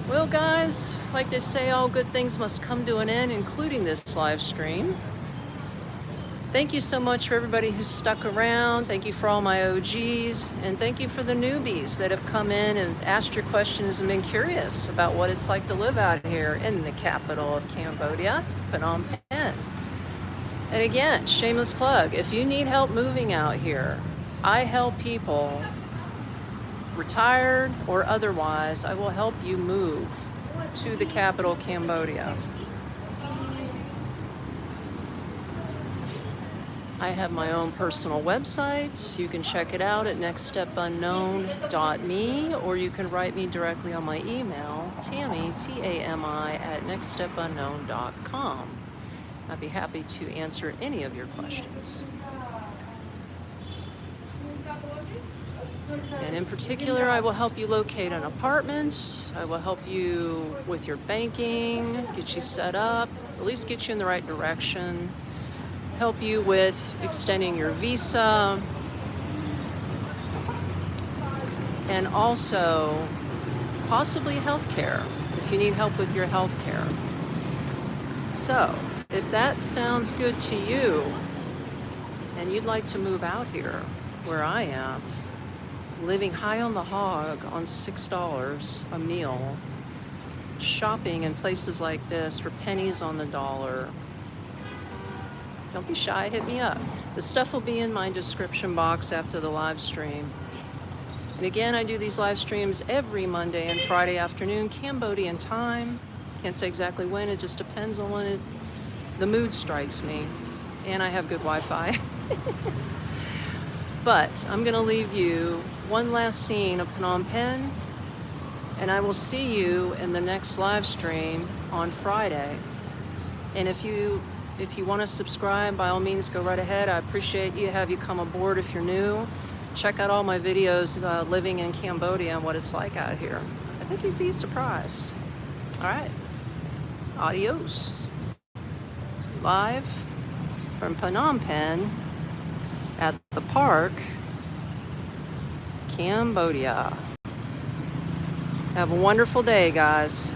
Well, guys, like they say, all good things must come to an end, including this live stream. Thank you so much for everybody who's stuck around. Thank you for all my OGs. And thank you for the newbies that have come in and asked your questions and been curious about what it's like to live out here in the capital of Cambodia, Phnom Penh. And again, shameless plug, if you need help moving out here, I help people, retired or otherwise. I will help you move to the capital, Cambodia. I have my own personal website. You can check it out at nextstepunknown.me, or you can write me directly on my email, Tami, T-A-M-I, at nextstepunknown.com. I'd be happy to answer any of your questions. And in particular, I will help you locate an apartment. I will help you with your banking, get you set up, at least get you in the right direction, help you with extending your visa, and also possibly healthcare, if you need help with your healthcare. So, if that sounds good to you, and you'd like to move out here, where I am, living high on the hog on $6 a meal, shopping in places like this for pennies on the dollar, don't be shy, hit me up. The stuff will be in my description box after the live stream. And again, I do these live streams every Monday and Friday afternoon, Cambodian time. Can't say exactly when, it just depends on when the mood strikes me. And I have good Wi-Fi. But I'm gonna leave you one last scene of Phnom Penh, and I will see you in the next live stream on Friday. And if you want to subscribe, by all means, go right ahead. I appreciate you, have you come aboard if you're new. Check out all my videos living in Cambodia and what it's like out here. I think you'd be surprised. All right, adios. Live from Phnom Penh at the park, Cambodia. Have a wonderful day, guys.